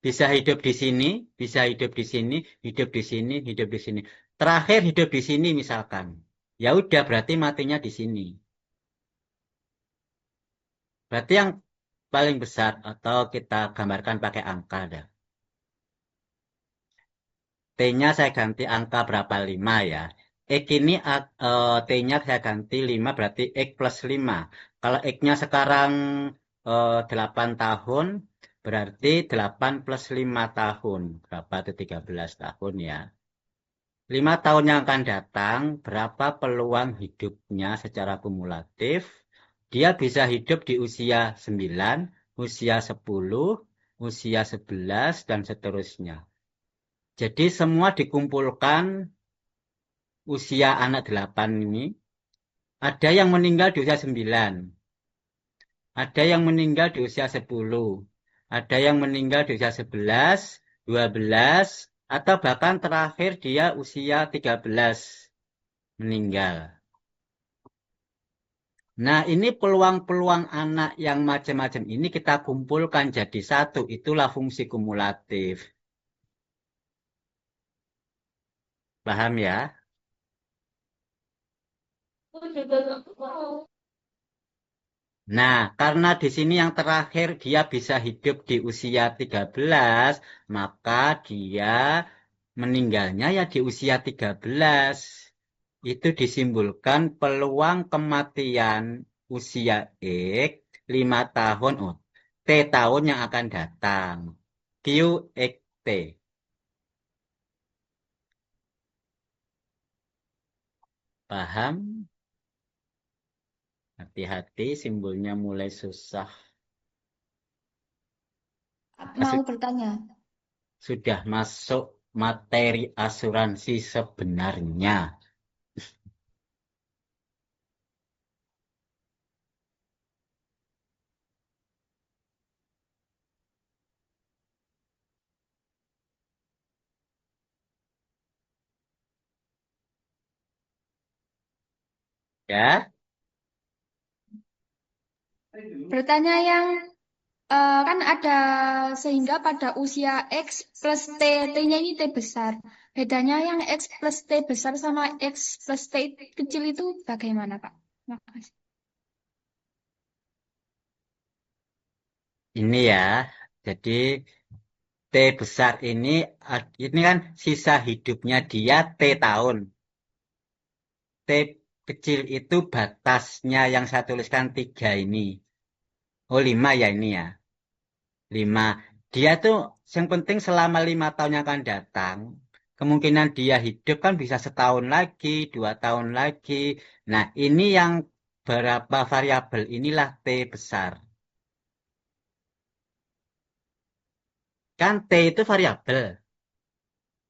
Bisa hidup di sini, bisa hidup di sini, hidup di sini, hidup di sini. Terakhir hidup di sini misalkan. Ya udah berarti matinya di sini. Berarti yang paling besar atau kita gambarkan pakai angka dah. T-nya saya ganti angka berapa? 5 ya. X ini T-nya saya ganti 5 berarti X plus 5. Kalau X-nya sekarang 8 tahun berarti 8 plus 5 tahun. Berapa itu 13 tahun ya. 5 tahun yang akan datang, berapa peluang hidupnya secara kumulatif? Dia bisa hidup di usia 9, usia 10, usia 11, dan seterusnya. Jadi semua dikumpulkan usia anak 8 ini. Ada yang meninggal di usia 9, ada yang meninggal di usia 10, ada yang meninggal di usia 11, 12, atau bahkan terakhir dia usia 13 meninggal. Nah, ini peluang-peluang anak yang macam-macam ini kita kumpulkan jadi satu. Itulah fungsi kumulatif. Paham ya? Nah, karena di sini yang terakhir dia bisa hidup di usia 13, maka dia meninggalnya ya di usia 13. Itu disimbolkan peluang kematian usia X 5 tahun, T tahun yang akan datang. Q, X, T. Paham? Hati-hati, simbolnya mulai susah. Mau bertanya. Sudah masuk materi asuransi sebenarnya. Ya, Bertanya yang kan ada sehingga pada usia X plus T, T-nya ini T besar. Bedanya yang X plus T besar sama X plus T kecil itu bagaimana, Pak? Makasih. ini ya. Jadi T besar ini kan sisa hidupnya dia T tahun. T kecil itu batasnya yang saya tuliskan 3 ini. Oh 5 ya ini ya. 5. Dia tuh yang penting selama 5 tahun yang akan datang. Kemungkinan dia hidup kan bisa setahun lagi, 2 tahun lagi. Nah ini yang berapa variabel inilah T besar. Kan T itu variabel.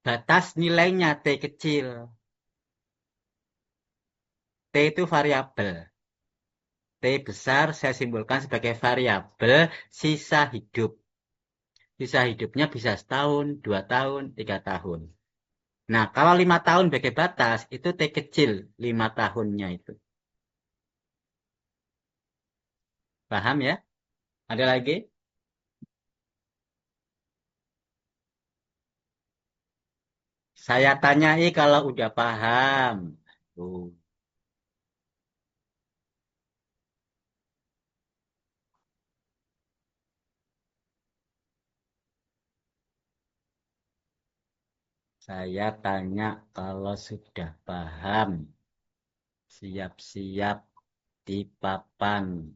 Batas nilainya T kecil. T itu variabel. T besar saya simbolkan sebagai variabel sisa hidup. Sisa hidupnya bisa setahun, 2 tahun, 3 tahun. Nah, kalau 5 tahun sebagai batas, itu T kecil 5 tahunnya itu. Paham ya? Ada lagi? Saya tanyai kalau udah paham. Tuh. Saya tanya kalau sudah paham. Siap-siap di papan.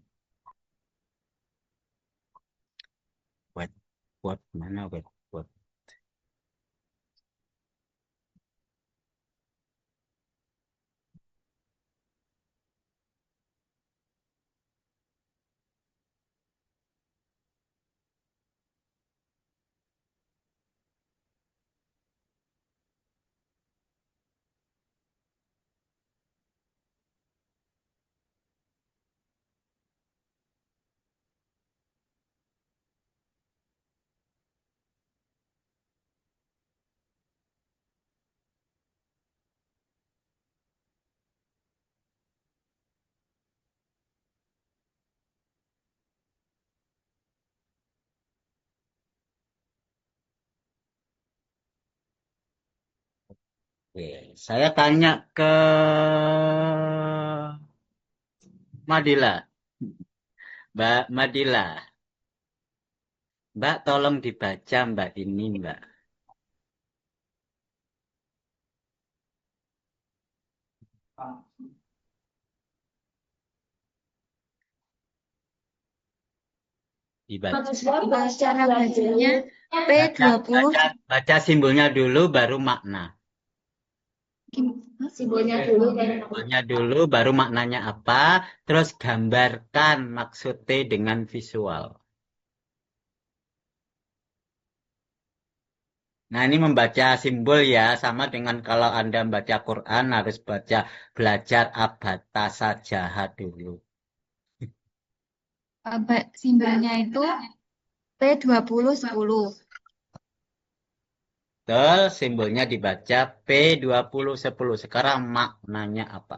Buat mana buat. Oke, saya tanya ke Madila. Mbak Madila. Mbak, tolong dibaca Mbak ini, Mbak. Dibaca. Cara bacanya Baca, P20 baca simbolnya dulu, baru makna. simbolnya dulu kan. Simbolnya dulu, baru maknanya apa. Terus gambarkan maksud T dengan visual. Nah, ini membaca simbol ya, sama dengan kalau Anda membaca Quran harus belajar abata sajaha dulu. Simbolnya itu P2010. Betul, simbolnya dibaca P2010. Sekarang maknanya apa?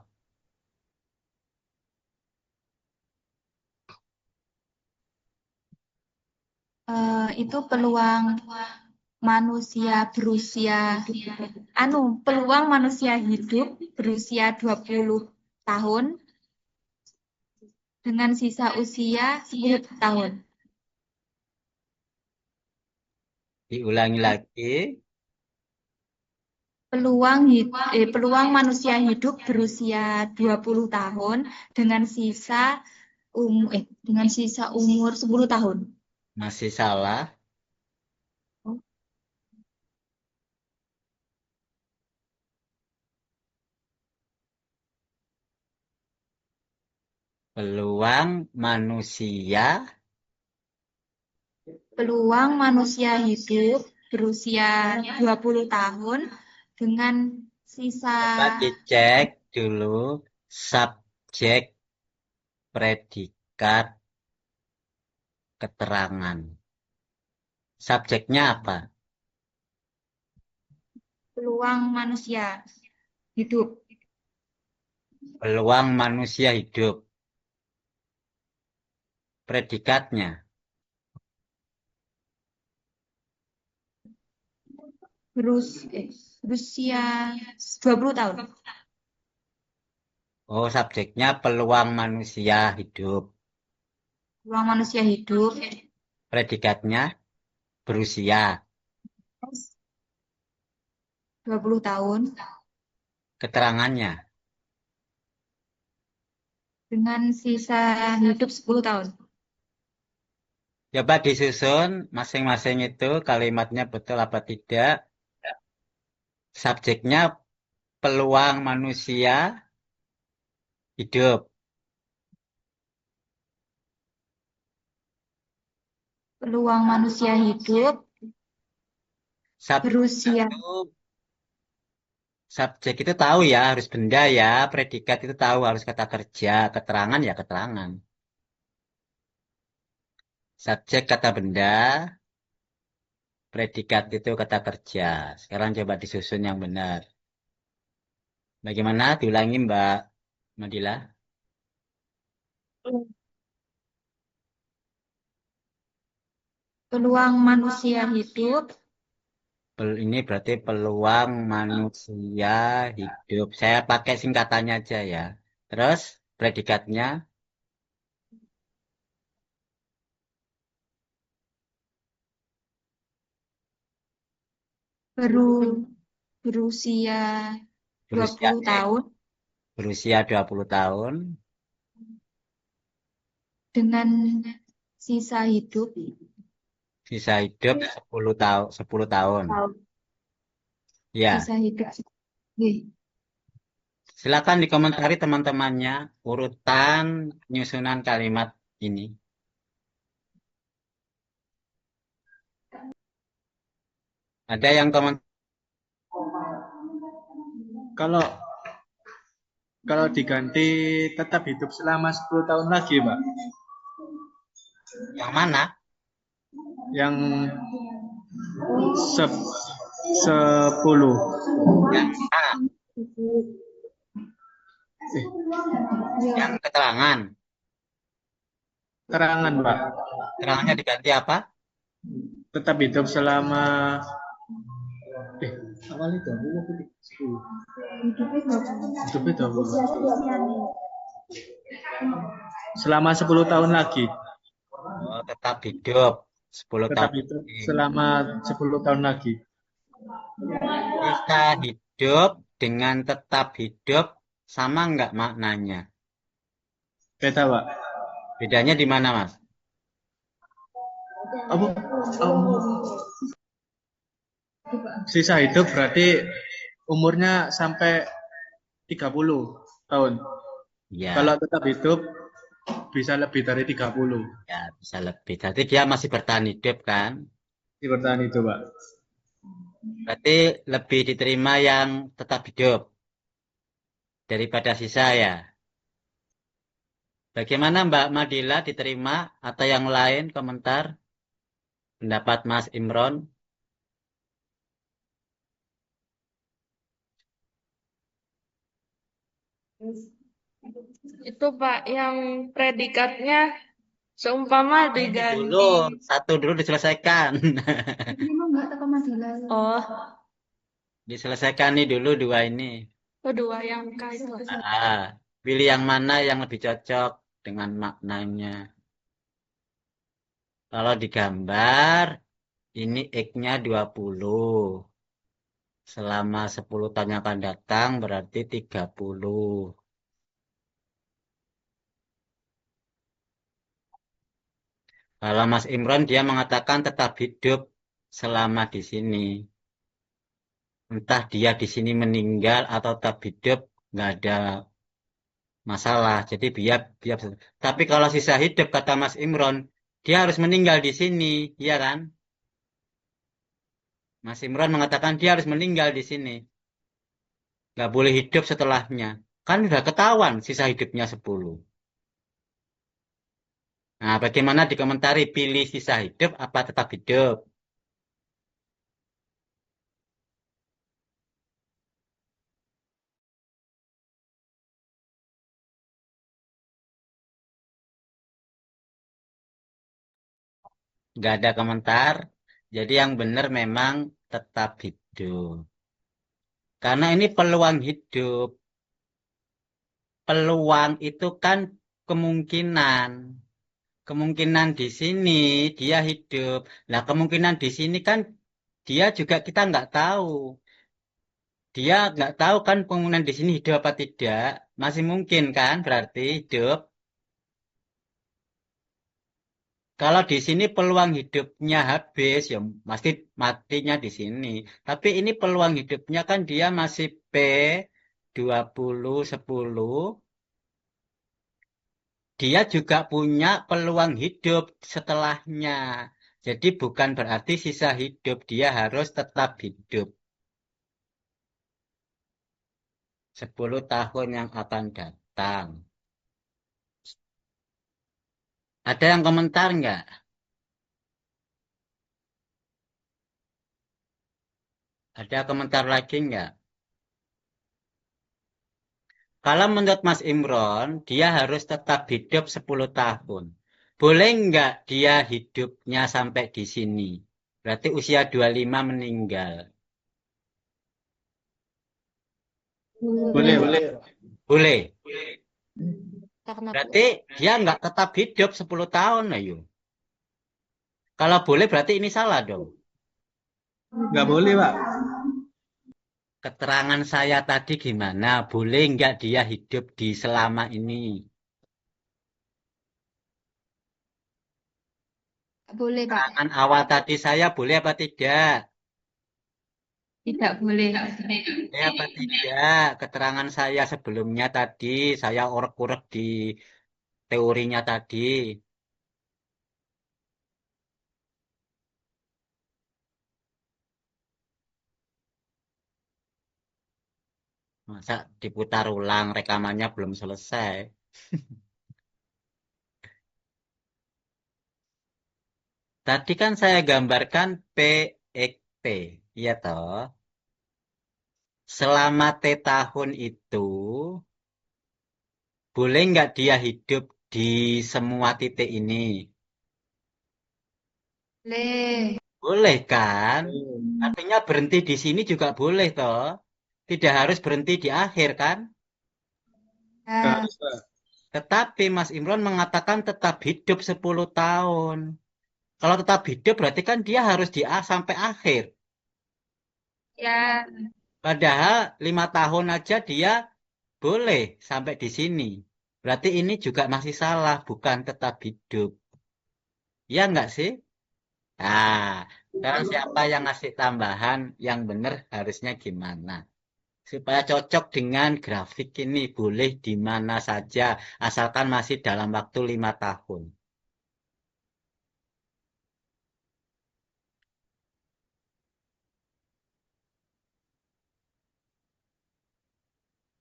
Itu peluang manusia berusia peluang manusia hidup berusia 20 tahun dengan sisa usia 10 tahun. Diulangi lagi. Peluang manusia hidup berusia 20 tahun dengan sisa umur 10 tahun. Masih salah. Peluang manusia hidup berusia 20 tahun dengan sisa Coba dicek dulu subjek, predikat, keterangan. Subjeknya apa? peluang manusia hidup. Peluang manusia hidup. Predikatnya. Berusia 20 tahun. Oh, subjeknya peluang manusia hidup. Peluang manusia hidup Predikatnya berusia. 20 tahun Keterangannya. dengan sisa hidup 10 tahun. Coba disusun masing-masing itu kalimatnya betul apa tidak. Subjeknya peluang manusia hidup. Peluang manusia hidup berusia. Subjek itu tahu ya, harus benda ya. Predikat itu tahu harus kata kerja. Keterangan ya keterangan. Subjek kata benda. Predikat itu kata kerja. Sekarang coba disusun yang benar. Bagaimana? Diulangi Mbak Madila. Peluang manusia hidup Ini berarti peluang manusia hidup. Saya pakai singkatannya aja ya. Terus predikatnya berusia berusia 20 tahun berusia 20 tahun. dengan sisa hidup Sisa hidup 10 tahun. Ya, sisa hidup. Oke. silakan dikomentari teman-temannya urutan penyusunan kalimat ini. Ada yang komentar? Kalau diganti tetap hidup selama 10 tahun lagi, Pak. Yang mana? Yang 10. Yang A. Yang keterangan. Keterangan, Pak. Keterangannya diganti apa? Tetap hidup selama awalnya 20 apa 10? Hidupnya 20. Selama 10 tahun lagi. Oh, tetap hidup 10 Tetap tahun. hidup selama 10 tahun lagi. Bisa hidup dengan tetap hidup sama nggak maknanya? Beda, Pak. Bedanya di mana, Mas? Sisa hidup berarti umurnya sampai 30 tahun. Ya, Kalau tetap hidup bisa lebih dari 30. ya bisa lebih. Jadi dia masih bertahan hidup kan? Di bertahan itu, Pak. Berarti lebih diterima yang tetap hidup daripada sisa ya. Bagaimana Mbak Madila diterima atau yang lain komentar? Pendapat Mas Imron? Itu Pak, yang predikatnya seumpama diganti. Satu dulu diselesaikan. Oh, Diselesaikan nih dulu dua ini. kedua yang K itu. Pilih yang mana yang lebih cocok dengan maknanya. Kalau digambar, ini X-nya 20. Selama 10 tahun yang akan datang berarti 30. Kalau Mas Imron dia mengatakan tetap hidup selama di sini. Entah dia di sini meninggal atau tetap hidup, nggak ada masalah. Jadi biar biar. Tapi kalau sisa hidup kata Mas Imron, dia harus meninggal di sini, iya kan? Mas Imron mengatakan dia harus meninggal di sini. Nggak boleh hidup setelahnya. Kan udah ketahuan sisa hidupnya 10. Nah, bagaimana dikomentari pilih sisa hidup apa tetap hidup? Nggak ada komentar. Jadi yang benar memang tetap hidup. Karena ini peluang hidup. Peluang itu kan kemungkinan. Kemungkinan di sini dia hidup. Nah, kemungkinan di sini kan dia juga kita nggak tahu. Dia nggak tahu kan kemungkinan di sini hidup apa tidak. Masih mungkin kan berarti hidup. Kalau di sini peluang hidupnya habis, ya pasti matinya di sini. Tapi ini peluang hidupnya kan dia masih P 2010. Dia juga punya peluang hidup setelahnya. Jadi bukan berarti sisa hidup dia harus tetap hidup. 10 tahun yang akan datang. Ada yang komentar nggak? Ada komentar lagi nggak? Kalau menurut Mas Imron, dia harus tetap hidup 10 tahun. Boleh nggak dia hidupnya sampai di sini? Berarti usia 25 meninggal. Boleh, boleh. Boleh. Karena Berarti dia nggak tetap hidup 10 tahun, ayo. Kalau boleh berarti ini salah dong. Nggak boleh, Pak. Keterangan saya tadi gimana? Boleh nggak dia hidup di selama ini? Boleh, Pak. Keterangan awal tadi saya boleh apa tidak? Tidak boleh. Boleh apa tidak? Keterangan saya sebelumnya tadi, saya orek-orek di teorinya tadi. Masa diputar ulang rekamannya belum selesai? Tadi kan saya gambarkan PXP, iya toh? Selama T tahun itu, boleh nggak dia hidup di semua titik ini? Boleh. Boleh kan? Artinya berhenti di sini juga boleh toh? Tidak harus berhenti di akhir kan? Nggak Nah, harus, Pak. Tetapi Mas Imron mengatakan tetap hidup 10 tahun. Kalau tetap hidup berarti kan dia harus di A sampai akhir. ya. Padahal 5 tahun aja dia boleh sampai di sini. Berarti ini juga masih salah, bukan tetap hidup. Ya enggak sih? Nah, sekarang siapa yang ngasih tambahan yang benar harusnya gimana? Supaya cocok dengan grafik ini boleh di mana saja, asalkan masih dalam waktu 5 tahun.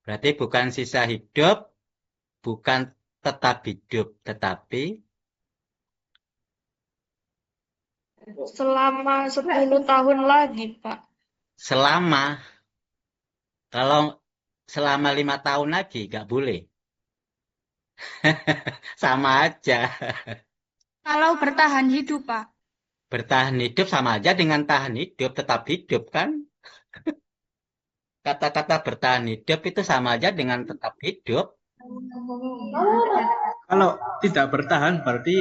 Berarti bukan sisa hidup, bukan tetap hidup, tetapi Selama 10 tahun lagi, Pak. selama. Kalau selama 5 tahun lagi, nggak boleh. Sama aja. Kalau bertahan hidup, Pak. Bertahan hidup sama aja dengan tahan hidup, tetap hidup kan? Kata-kata bertahan hidup itu sama aja dengan tetap hidup. tidak bertahan berarti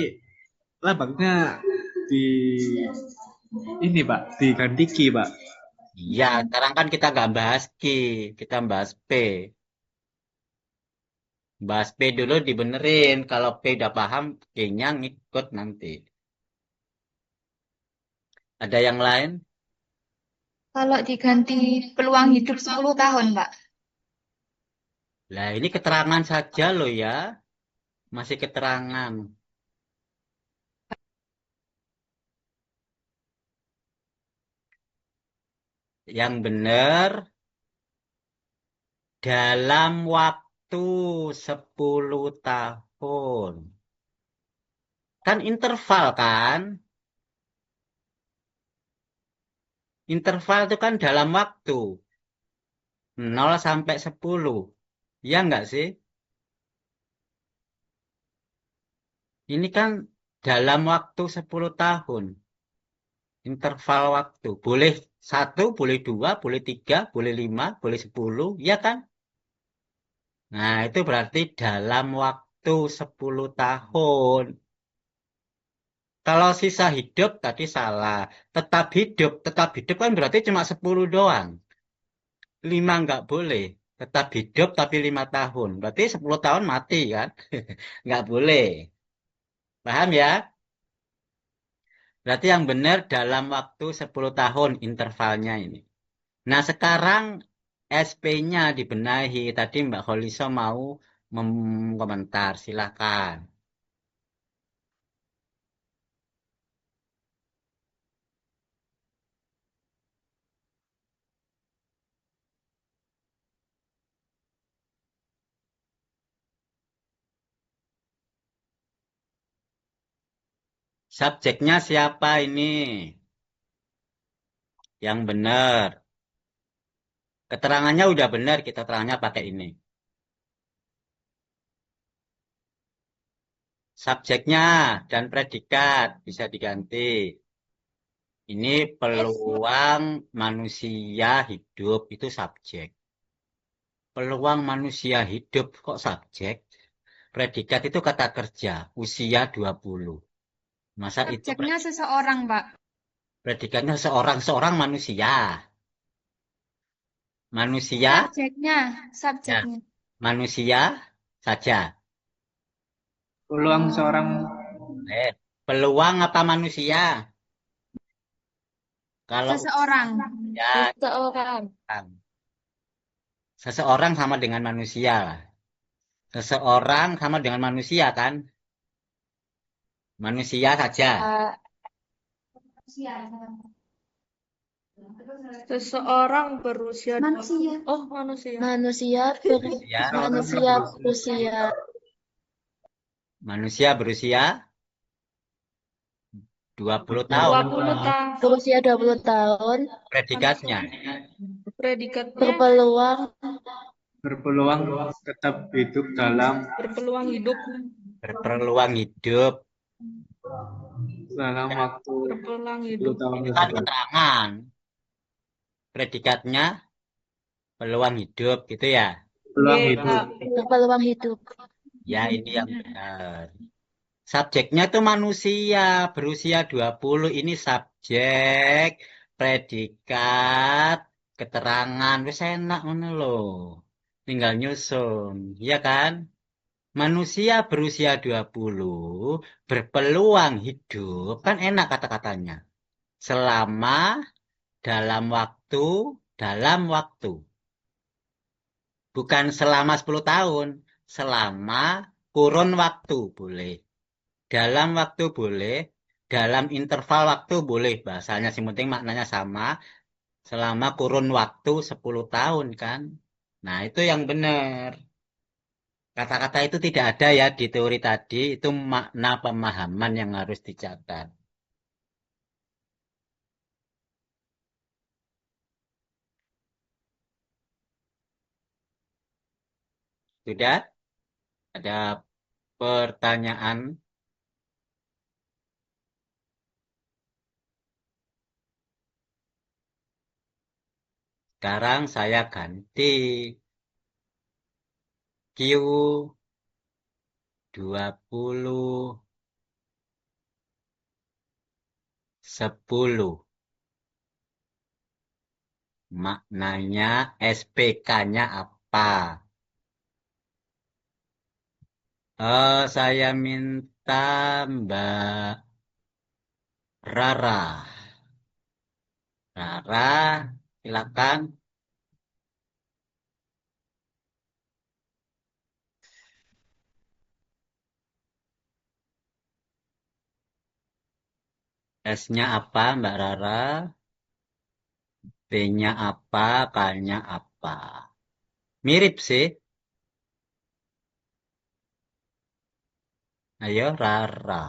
lambangnya di ini Pak, diganti Ki Pak. Iya, sekarang kan kita nggak bahas Q, kita bahas P. Bahas P dulu dibenerin. Kalau P udah paham, Q-nya ngikut nanti. Ada yang lain? Kalau diganti peluang hidup 10 tahun, Pak. Lah, ini keterangan saja loh ya. Masih keterangan. Yang benar, dalam waktu 10 tahun. Kan interval kan? Interval itu kan dalam waktu. 0 sampai 10. Iya nggak sih? Ini kan dalam waktu 10 tahun. Interval waktu. Boleh 1, boleh 2, boleh 3, boleh 5, boleh 10. Ya kan? Nah, itu berarti dalam waktu 10 tahun. Kalau sisa hidup tadi salah. Tetap hidup kan berarti cuma 10 doang. 5 nggak boleh. Tetap hidup tapi 5 tahun. Berarti 10 tahun mati kan? Nggak boleh. Paham ya? Berarti yang benar dalam waktu 10 tahun intervalnya ini. Nah, sekarang SP-nya dibenahi. Tadi Mbak Kholiso mau mengomentar. Silakan. Subjeknya siapa ini? Yang benar. Keterangannya udah benar, kita terangnya pakai ini. Subjeknya dan predikat bisa diganti. Ini peluang manusia hidup itu subjek. Peluang manusia hidup kok subjek? Predikat itu kata kerja, usia 20. Masa itu Subjeknya seseorang, Pak. predikatnya seorang manusia. Manusia, Subjeknya, ya, subjeknya. manusia saja. Peluang seorang Eh, peluang apa manusia? Kalau Seseorang. ya, Seseorang. seseorang sama dengan manusia lah. Seseorang sama dengan manusia kan? Manusia saja. Ah, Seseorang berusia Manusia. Oh, manusia. manusia Ya, seorang manusia berusia berusia manusia berusia 20 tahun. 20 tahun. berusia 20 tahun Predikatnya. Predikatnya berpeluang berpeluang tetap hidup dalam berpeluang hidup. Berpeluang hidup. waktu Berpeluang 10 hidup. tahun Itu kan tersebut. keterangan. Predikatnya peluang hidup gitu ya. Peluang Ya, hidup. berpeluang hidup Ya, ini yang benar. Subjeknya itu manusia berusia 20 ini subjek, predikat, keterangan. Wis enak ngono loh. Tinggal nyusun, ya kan? Manusia berusia 20 berpeluang hidup, kan enak kata-katanya. Selama, dalam waktu, dalam waktu. Bukan selama 10 tahun, selama kurun waktu boleh. Dalam waktu boleh, dalam interval waktu boleh. Bahasanya sih penting maknanya sama, selama kurun waktu 10 tahun kan. Nah, itu yang benar. Kata-kata itu tidak ada ya di teori tadi, itu makna pemahaman yang harus dicatat. Sudah? Ada pertanyaan? Sekarang saya ganti Q 20, 10. Maknanya SPK-nya apa? Saya minta Mbak Rara. Rara, silakan. S-nya apa, Mbak Rara? B-nya apa? K-nya apa? Mirip sih. Ayo, Rara.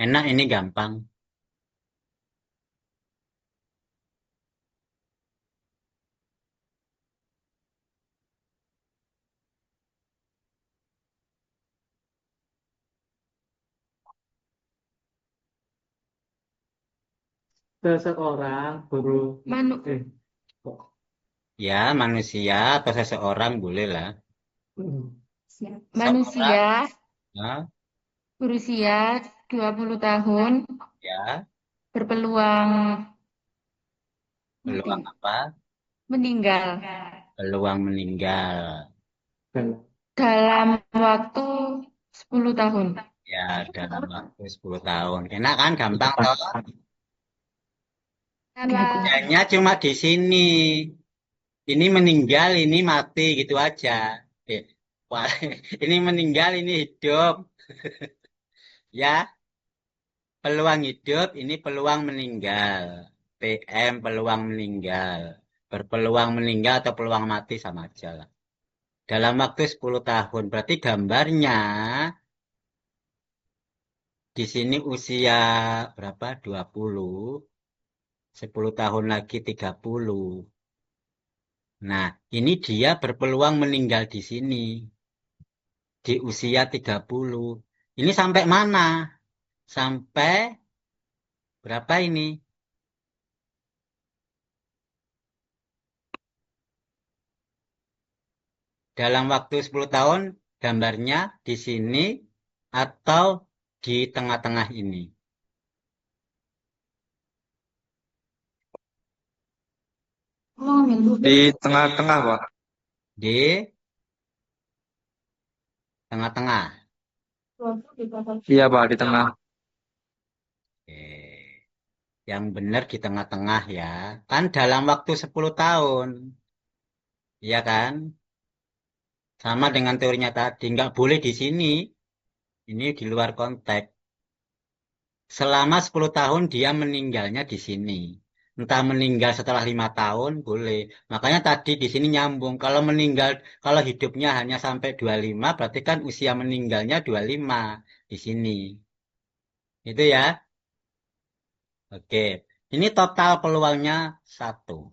Enak ini gampang. Seseorang Manu Ya, manusia atau seseorang boleh lah. Manusia Ya, berusia 20 tahun ya. berpeluang Peluang apa? meninggal Peluang meninggal. dalam waktu 10 tahun. Ya, dalam waktu 10 tahun. Enak kan? Gampang toh? Hanya cuma di sini. Ini meninggal, ini mati gitu aja. Wah, ini meninggal, ini hidup. Ya, peluang hidup, ini peluang meninggal. PM peluang meninggal. Berpeluang meninggal atau peluang mati sama aja lah. Dalam waktu 10 tahun. Berarti gambarnya di sini usia berapa? 20. 10 tahun lagi 30. Nah, ini dia berpeluang meninggal di sini. Di usia 30. Ini sampai mana? Sampai berapa ini? Dalam waktu 10 tahun, gambarnya di sini atau di tengah-tengah ini? Di tengah-tengah, Pak. Di tengah-tengah. Iya, Pak, di tengah. Oke. Yang benar di tengah-tengah ya. Kan dalam waktu 10 tahun. Iya kan? Sama dengan teorinya tadi. Nggak boleh di sini. Ini di luar konteks. Selama 10 tahun dia meninggalnya di sini. Entah meninggal setelah 5 tahun, boleh. Makanya tadi di sini nyambung. Kalau meninggal, kalau hidupnya hanya sampai 25, berarti kan usia meninggalnya 25 di sini. Itu ya. Oke. Ini total peluangnya 1.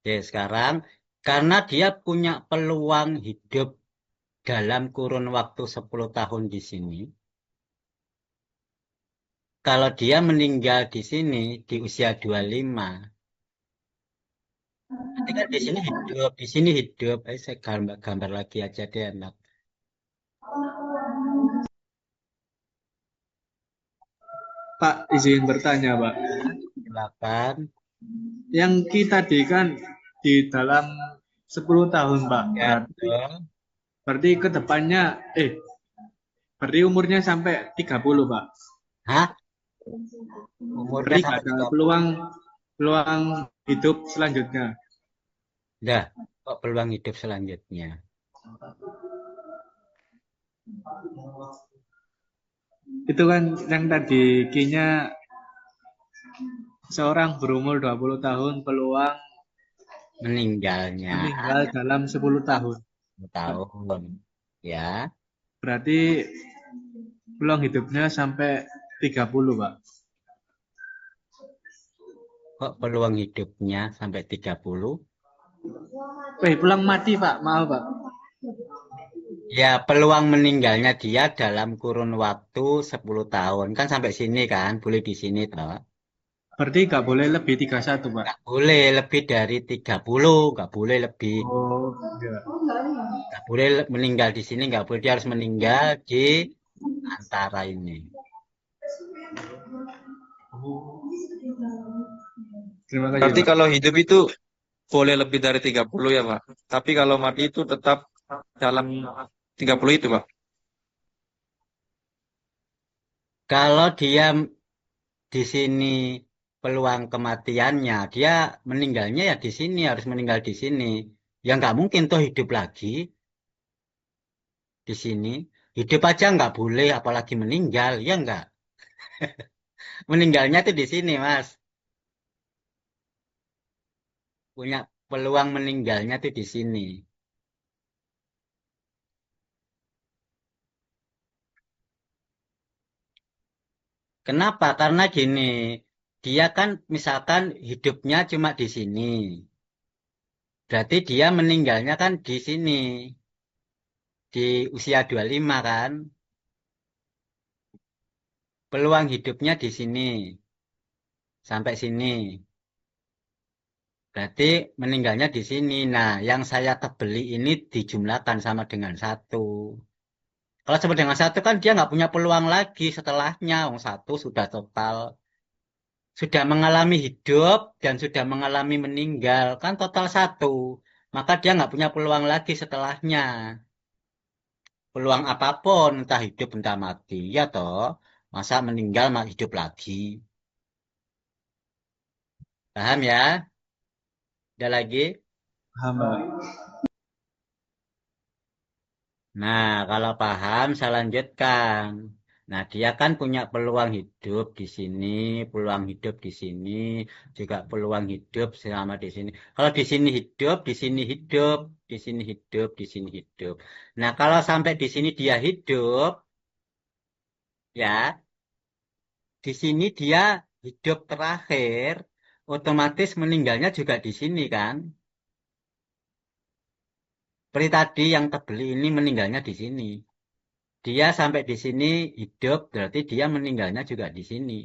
Oke, sekarang karena dia punya peluang hidup dalam kurun waktu 10 tahun di sini, kalau dia meninggal di sini di usia 25, nanti kan di sini hidup, di sini hidup. Saya gambar lagi aja deh enak. Pak, izin bertanya, Pak. Silakan. Yang kita tadi kan di dalam 10 tahun, Pak. Ya, Berarti ke depannya, berarti umurnya sampai 30, Pak. hah? Umurnya Berarti sampai ada 30. peluang hidup selanjutnya. Dah, kok peluang hidup selanjutnya? Itu kan yang tadi key-nya seorang berumur 20 tahun peluang Meninggalnya meninggal dalam 10 tahun. 10 tahun. Ya, Berarti peluang hidupnya sampai 30, Pak. Kok peluang hidupnya sampai 30? Pulang mati Pak, maaf Pak. Ya, peluang meninggalnya dia dalam kurun waktu 10 tahun. Kan sampai sini kan, boleh di sini toh. Berarti nggak boleh lebih 31 Pak. Nggak boleh lebih dari 30, nggak boleh lebih. Oh, iya. Nggak boleh meninggal di sini, nggak boleh. Dia harus meninggal di antara ini. Oh, terima kasih Berarti Pak. kalau hidup itu boleh lebih dari 30 ya, Pak. Tapi kalau mati itu tetap dalam 30 itu, Pak. Kalau dia di sini peluang kematiannya, dia meninggalnya ya di sini, harus meninggal di sini. Ya nggak mungkin toh hidup lagi di sini. Hidup aja nggak boleh, apalagi meninggal, ya nggak. Meninggalnya tuh di sini, Mas. Punya peluang meninggalnya tuh di sini. Kenapa? Karena gini, dia kan misalkan hidupnya cuma di sini. Berarti dia meninggalnya kan di sini, di usia 25 kan. Peluang hidupnya di sini, sampai sini. Berarti meninggalnya di sini. Nah, yang saya kebeli ini dijumlahkan sama dengan satu. Kalau sama dengan satu kan dia nggak punya peluang lagi setelahnya. Wong satu sudah total. Sudah mengalami hidup dan sudah mengalami meninggal. Kan total satu. Maka dia nggak punya peluang lagi setelahnya. Peluang apapun, entah hidup entah mati. Ya toh, masa meninggal mah hidup lagi. Paham ya? Ada lagi? Paham Pak. Nah, kalau paham, saya lanjutkan. Nah, dia kan punya peluang hidup di sini, peluang hidup di sini, juga peluang hidup selama di sini. Kalau di sini hidup, di sini hidup, di sini hidup, di sini hidup. Nah, kalau sampai di sini dia hidup, ya, di sini dia hidup terakhir, otomatis meninggalnya juga di sini kan. Seperti tadi yang terbeli ini meninggalnya di sini. Dia sampai di sini hidup, berarti dia meninggalnya juga di sini.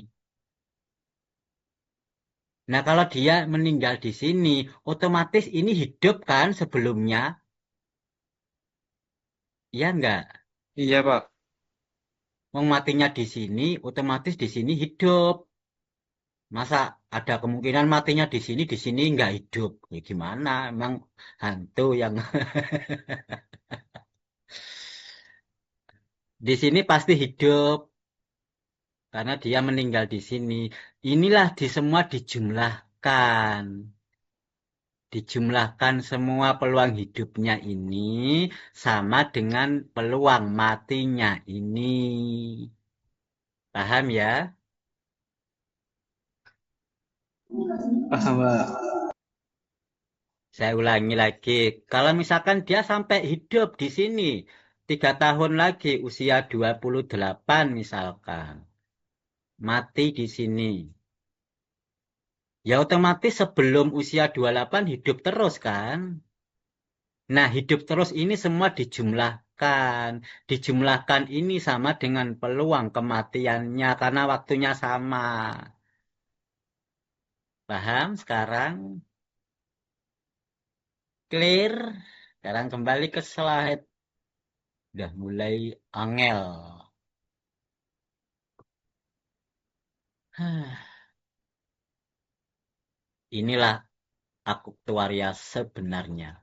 Nah, kalau dia meninggal di sini, otomatis ini hidup kan sebelumnya? Iya enggak? Iya, Pak. Wong matinya di sini, otomatis di sini hidup. Masa ada kemungkinan matinya di sini enggak hidup? Ya gimana? Emang hantu yang di sini pasti hidup karena dia meninggal di sini. Inilah di semua dijumlahkan. Dijumlahkan semua peluang hidupnya ini sama dengan peluang matinya ini. Paham ya? Paham Pak. Saya ulangi lagi. Kalau misalkan dia sampai hidup di sini 3 tahun lagi, usia 28 misalkan. Mati di sini. Ya otomatis sebelum usia 28 hidup terus kan? Nah, hidup terus ini semua dijumlahkan. Dijumlahkan ini sama dengan peluang kematiannya karena waktunya sama. Paham sekarang? Clear? Sekarang kembali ke slide. Udah mulai angel. Inilah aktuaria sebenarnya.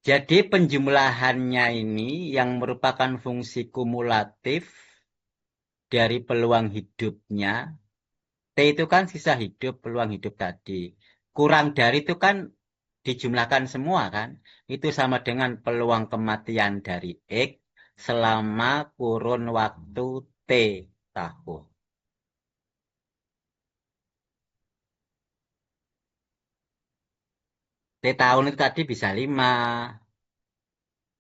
Jadi penjumlahannya ini yang merupakan fungsi kumulatif dari peluang hidupnya. T itu kan sisa hidup, peluang hidup tadi. Kurang dari itu kan dijumlahkan semua kan. Itu sama dengan peluang kematian dari X selama kurun waktu T tahun. T tahun itu tadi bisa 5,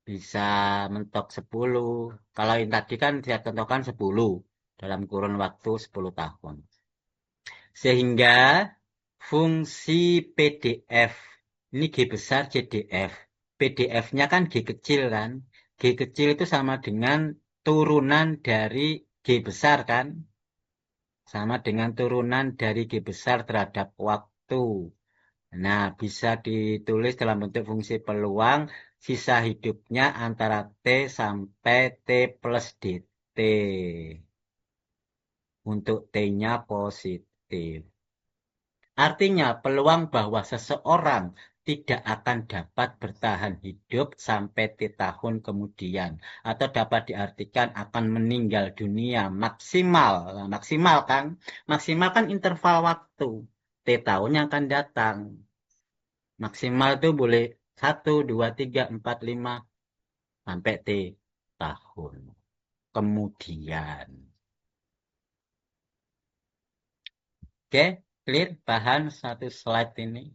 bisa mentok 10. Kalau yang tadi kan saya contohkan 10 dalam kurun waktu 10 tahun. Sehingga fungsi PDF, ini G besar CDF. PDF-nya kan G kecil kan. G kecil itu sama dengan turunan dari G besar kan. Sama dengan turunan dari G besar terhadap waktu. Nah, bisa ditulis dalam bentuk fungsi peluang sisa hidupnya antara T sampai T plus DT. Untuk T-nya positif. Artinya peluang bahwa seseorang tidak akan dapat bertahan hidup sampai T tahun kemudian. Atau dapat diartikan akan meninggal dunia maksimal. Nah, maksimal kan? Maksimal kan interval waktu. T tahun yang akan datang. Maksimal itu boleh 1, 2, 3, 4, 5. Sampai T tahun. Kemudian. Oke, clear? Bahan satu slide ini.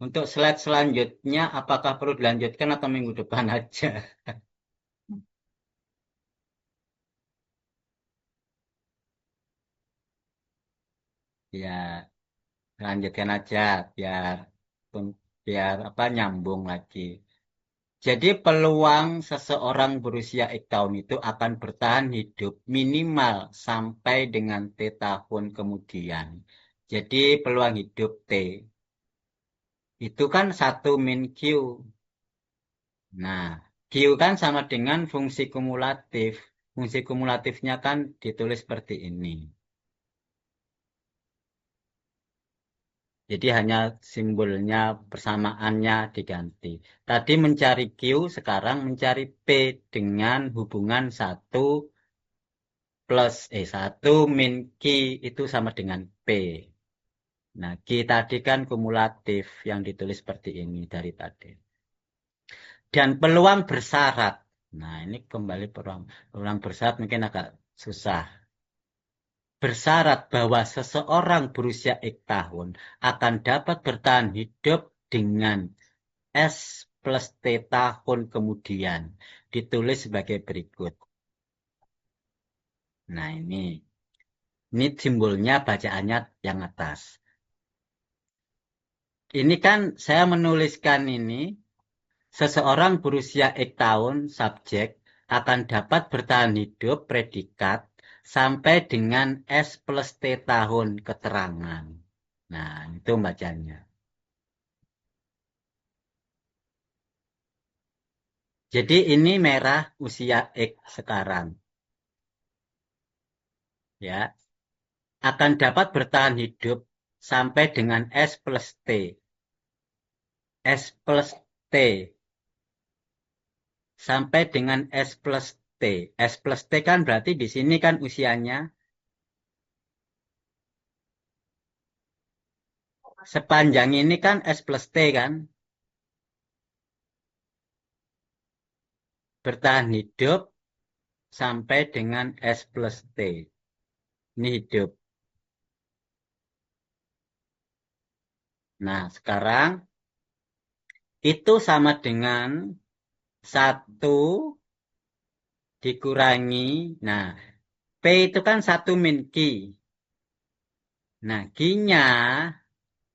Untuk slide selanjutnya, apakah perlu dilanjutkan atau minggu depan aja? Ya, lanjutkan aja biar apa nyambung lagi. Jadi peluang seseorang berusia X tahun itu akan bertahan hidup minimal sampai dengan T tahun kemudian. Jadi peluang hidup T itu kan 1 min Q. Nah, Q kan sama dengan fungsi kumulatif. Fungsi kumulatifnya kan ditulis seperti ini. Jadi hanya simbolnya persamaannya diganti. Tadi mencari Q, sekarang mencari P dengan hubungan 1 min Q itu sama dengan P. Nah, Q tadi kan kumulatif yang ditulis seperti ini dari tadi. Dan peluang bersyarat. Nah, ini kembali peluang bersyarat mungkin agak susah. Bersyarat bahwa seseorang berusia X tahun akan dapat bertahan hidup dengan S plus T tahun kemudian. Ditulis sebagai berikut. Nah, ini simbolnya bacaannya yang atas. Ini kan saya menuliskan ini, seseorang berusia X tahun, subjek, akan dapat bertahan hidup, predikat, sampai dengan S plus T tahun, keterangan. Nah, itu bacanya. Jadi ini merah usia X sekarang. Ya, akan dapat bertahan hidup sampai dengan S plus T. S plus T. Sampai dengan S plus T. S plus T kan berarti di sini kan usianya. Sepanjang ini kan S plus T kan. Bertahan hidup sampai dengan S plus T. Ini hidup. Nah, sekarang itu sama dengan 1 dikurangi. Nah, P itu kan 1 min Q. Nah, Q-nya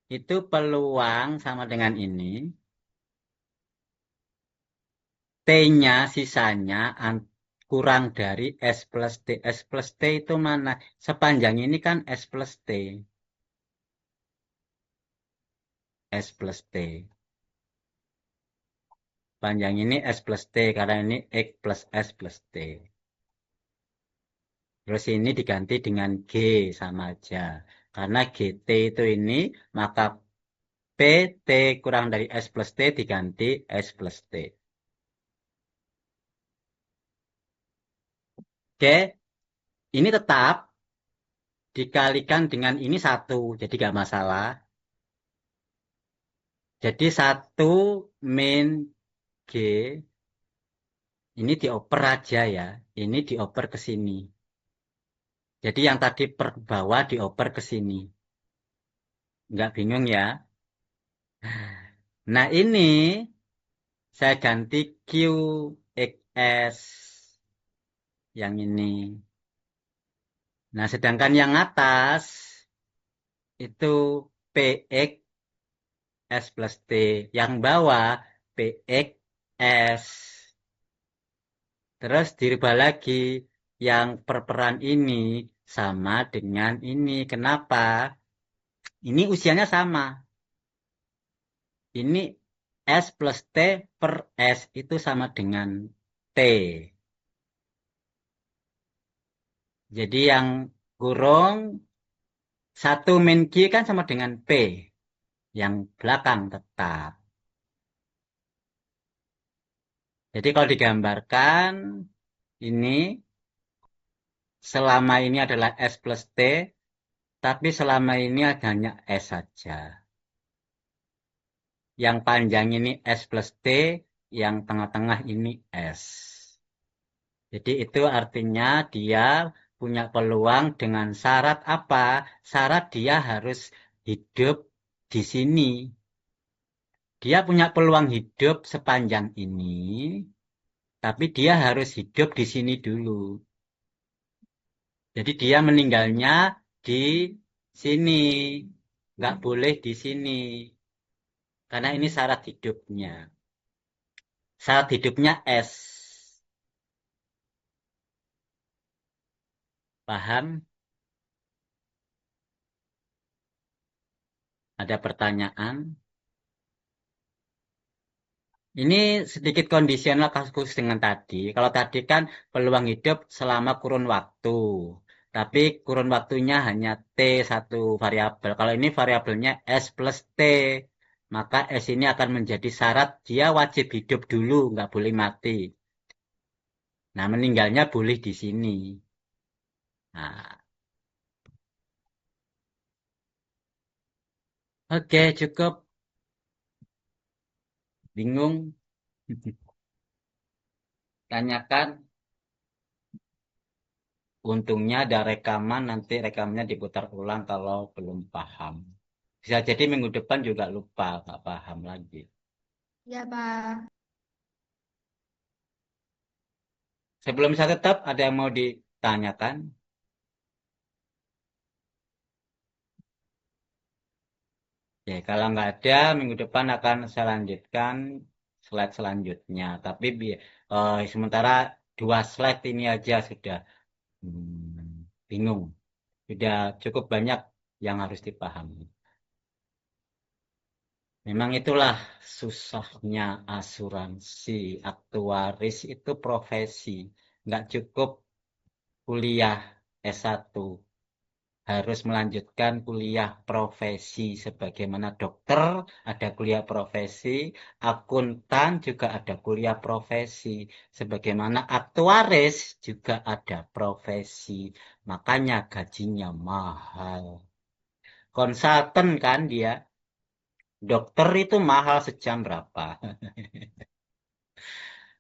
itu peluang sama dengan ini. T-nya sisanya kurang dari S plus T. S plus T itu mana? Sepanjang ini kan S plus T. S plus T. Panjang ini S plus T karena ini X plus S plus T. Terus ini diganti dengan G sama aja. Karena GT itu ini, maka PT kurang dari S plus T diganti S plus T. Oke, ini tetap dikalikan dengan ini 1, jadi nggak masalah. Jadi 1 min G, ini dioper aja ya. Ini dioper ke sini. Jadi yang tadi per bawah dioper ke sini. Nggak bingung ya? Nah ini saya ganti QXS. yang ini. Nah, sedangkan yang atas itu PX S plus T. Yang bawah PX S. Terus dirubah lagi. Yang perperan ini sama dengan ini. Kenapa? Ini usianya sama. Ini S plus T per S itu sama dengan T. Jadi yang kurung 1 min Q kan sama dengan P. Yang belakang tetap. Jadi kalau digambarkan, ini selama ini adalah S plus T, tapi selama ini hanya S saja. Yang panjang ini S plus T, yang tengah-tengah ini S. Jadi itu artinya dia punya peluang dengan syarat apa? Syarat dia harus hidup di sini. Dia punya peluang hidup sepanjang ini, tapi dia harus hidup di sini dulu. Jadi dia meninggalnya di sini. Nggak boleh di sini. Karena ini syarat hidupnya. Syarat hidupnya S. Paham? Ada pertanyaan? Ini sedikit kondisional kasus dengan tadi. Kalau tadi kan peluang hidup selama kurun waktu. Tapi kurun waktunya hanya T satu variabel. Kalau ini variabelnya S plus T. Maka S ini akan menjadi syarat dia wajib hidup dulu, nggak boleh mati. Nah, meninggalnya boleh di sini. Nah, oke, cukup. Bingung? Tanyakan. Untungnya ada rekaman, nanti rekamannya diputar ulang kalau belum paham. Bisa jadi minggu depan juga lupa, nggak paham lagi. Ya, Pak. Sebelum saya tetap, ada yang mau ditanyakan? Ya, kalau nggak ada, minggu depan akan saya lanjutkan slide selanjutnya. Tapi sementara 2 slide ini aja sudah bingung. Sudah cukup banyak yang harus dipahami. Memang itulah susahnya asuransi. Aktuaris itu profesi. Nggak cukup kuliah S1. Harus melanjutkan kuliah profesi. Sebagaimana dokter ada kuliah profesi. Akuntan juga ada kuliah profesi. Sebagaimana aktuaris juga ada profesi. Makanya gajinya mahal. Konsultan kan dia. Dokter itu mahal sejam berapa?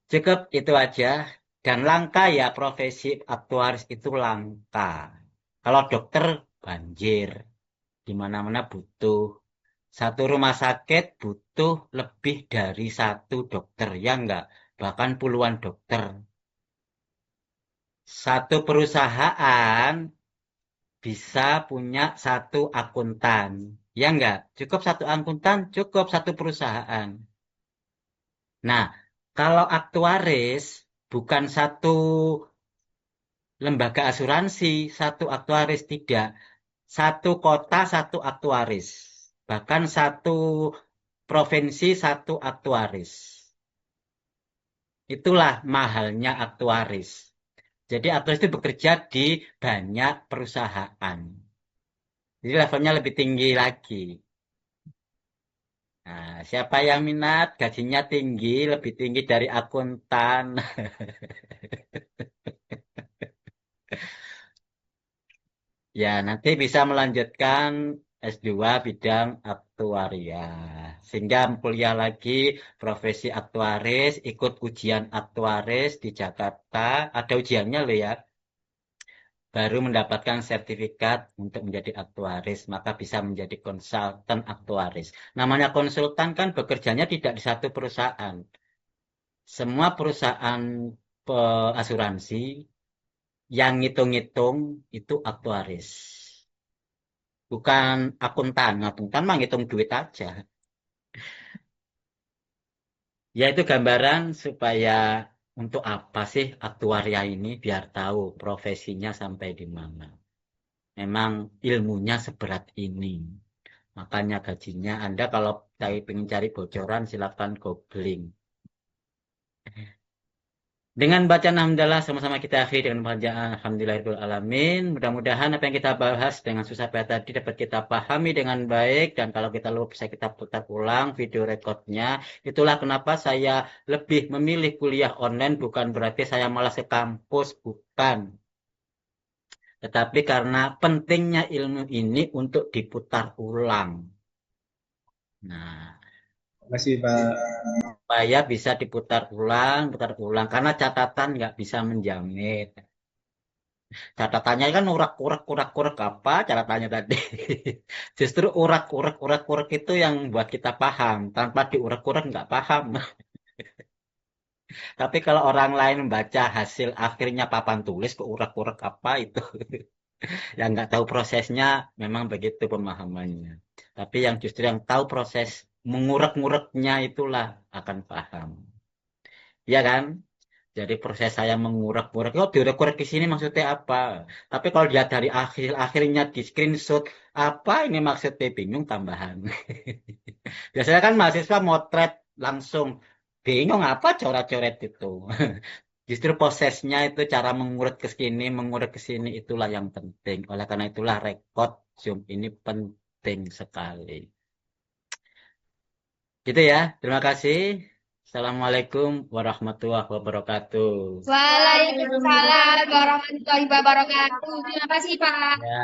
Cukup itu aja. Dan langka ya profesi aktuaris itu langka. Kalau dokter banjir. Di mana-mana butuh. Satu rumah sakit butuh lebih dari 1 dokter. Ya enggak? Bahkan puluhan dokter. Satu perusahaan bisa punya 1 akuntan. Ya enggak? Cukup 1 akuntan, cukup 1 perusahaan. Nah, kalau aktuaris bukan 1 lembaga asuransi, 1 aktuaris tidak. 1 kota, 1 aktuaris. Bahkan 1 provinsi, 1 aktuaris. Itulah mahalnya aktuaris. Jadi aktuaris itu bekerja di banyak perusahaan. Jadi levelnya lebih tinggi lagi. Nah, siapa yang minat, gajinya tinggi, lebih tinggi dari akuntan. Ya, nanti bisa melanjutkan S2 bidang aktuaria. Sehingga kuliah lagi profesi aktuaris, ikut ujian aktuaris di Jakarta. Ada ujiannya loh ya. Baru mendapatkan sertifikat untuk menjadi aktuaris. Maka bisa menjadi konsultan aktuaris. Namanya konsultan kan bekerjanya tidak di 1 perusahaan. Semua perusahaan asuransi Yang ngitung-ngitung itu aktuaris. Bukan akuntan. Akuntan mah ngitung duit aja. Ya itu gambaran supaya untuk apa sih aktuaria ini biar tahu profesinya sampai di mana. Memang ilmunya seberat ini. Makanya gajinya Anda kalau ingin cari bocoran silakan googling. Dengan bacaan alhamdulillah sama-sama kita akhiri dengan bacaan alhamdulillahirrahmanirrahim. Mudah-mudahan apa yang kita bahas dengan susah payah tadi dapat kita pahami dengan baik dan kalau kita lupa bisa kita putar ulang video rekodnya. Itulah kenapa saya lebih memilih kuliah online bukan berarti saya malas ke kampus, bukan. Tetapi karena pentingnya ilmu ini untuk diputar ulang. Nah, Terima kasih Pak. supaya bisa diputar ulang, karena catatan nggak bisa menjamin. Catatannya kan urak apa catatannya tadi. Justru urak itu yang buat kita paham. Tanpa diurak-urak nggak paham. Tapi kalau orang lain baca hasil akhirnya papan tulis ke urak apa itu. Yang nggak tahu prosesnya memang begitu pemahamannya. Tapi yang justru yang tahu proses mengurak-ngureknya itulah akan paham. Iya kan? Jadi proses saya mengurak-ngurak, oh diurak-ngurak di sini maksudnya apa? Tapi kalau dia dari akhirnya di screenshot, apa ini maksudnya bingung tambahan. Biasanya kan mahasiswa motret langsung, bingung apa coret-coret itu. Justru prosesnya itu cara mengurak ke sini itulah yang penting. Oleh karena itulah rekod Zoom ini penting sekali. Gitu ya, terima kasih. Assalamualaikum warahmatullahi wabarakatuh. Waalaikumsalam warahmatullahi wabarakatuh. Terima kasih, Pak. Ya.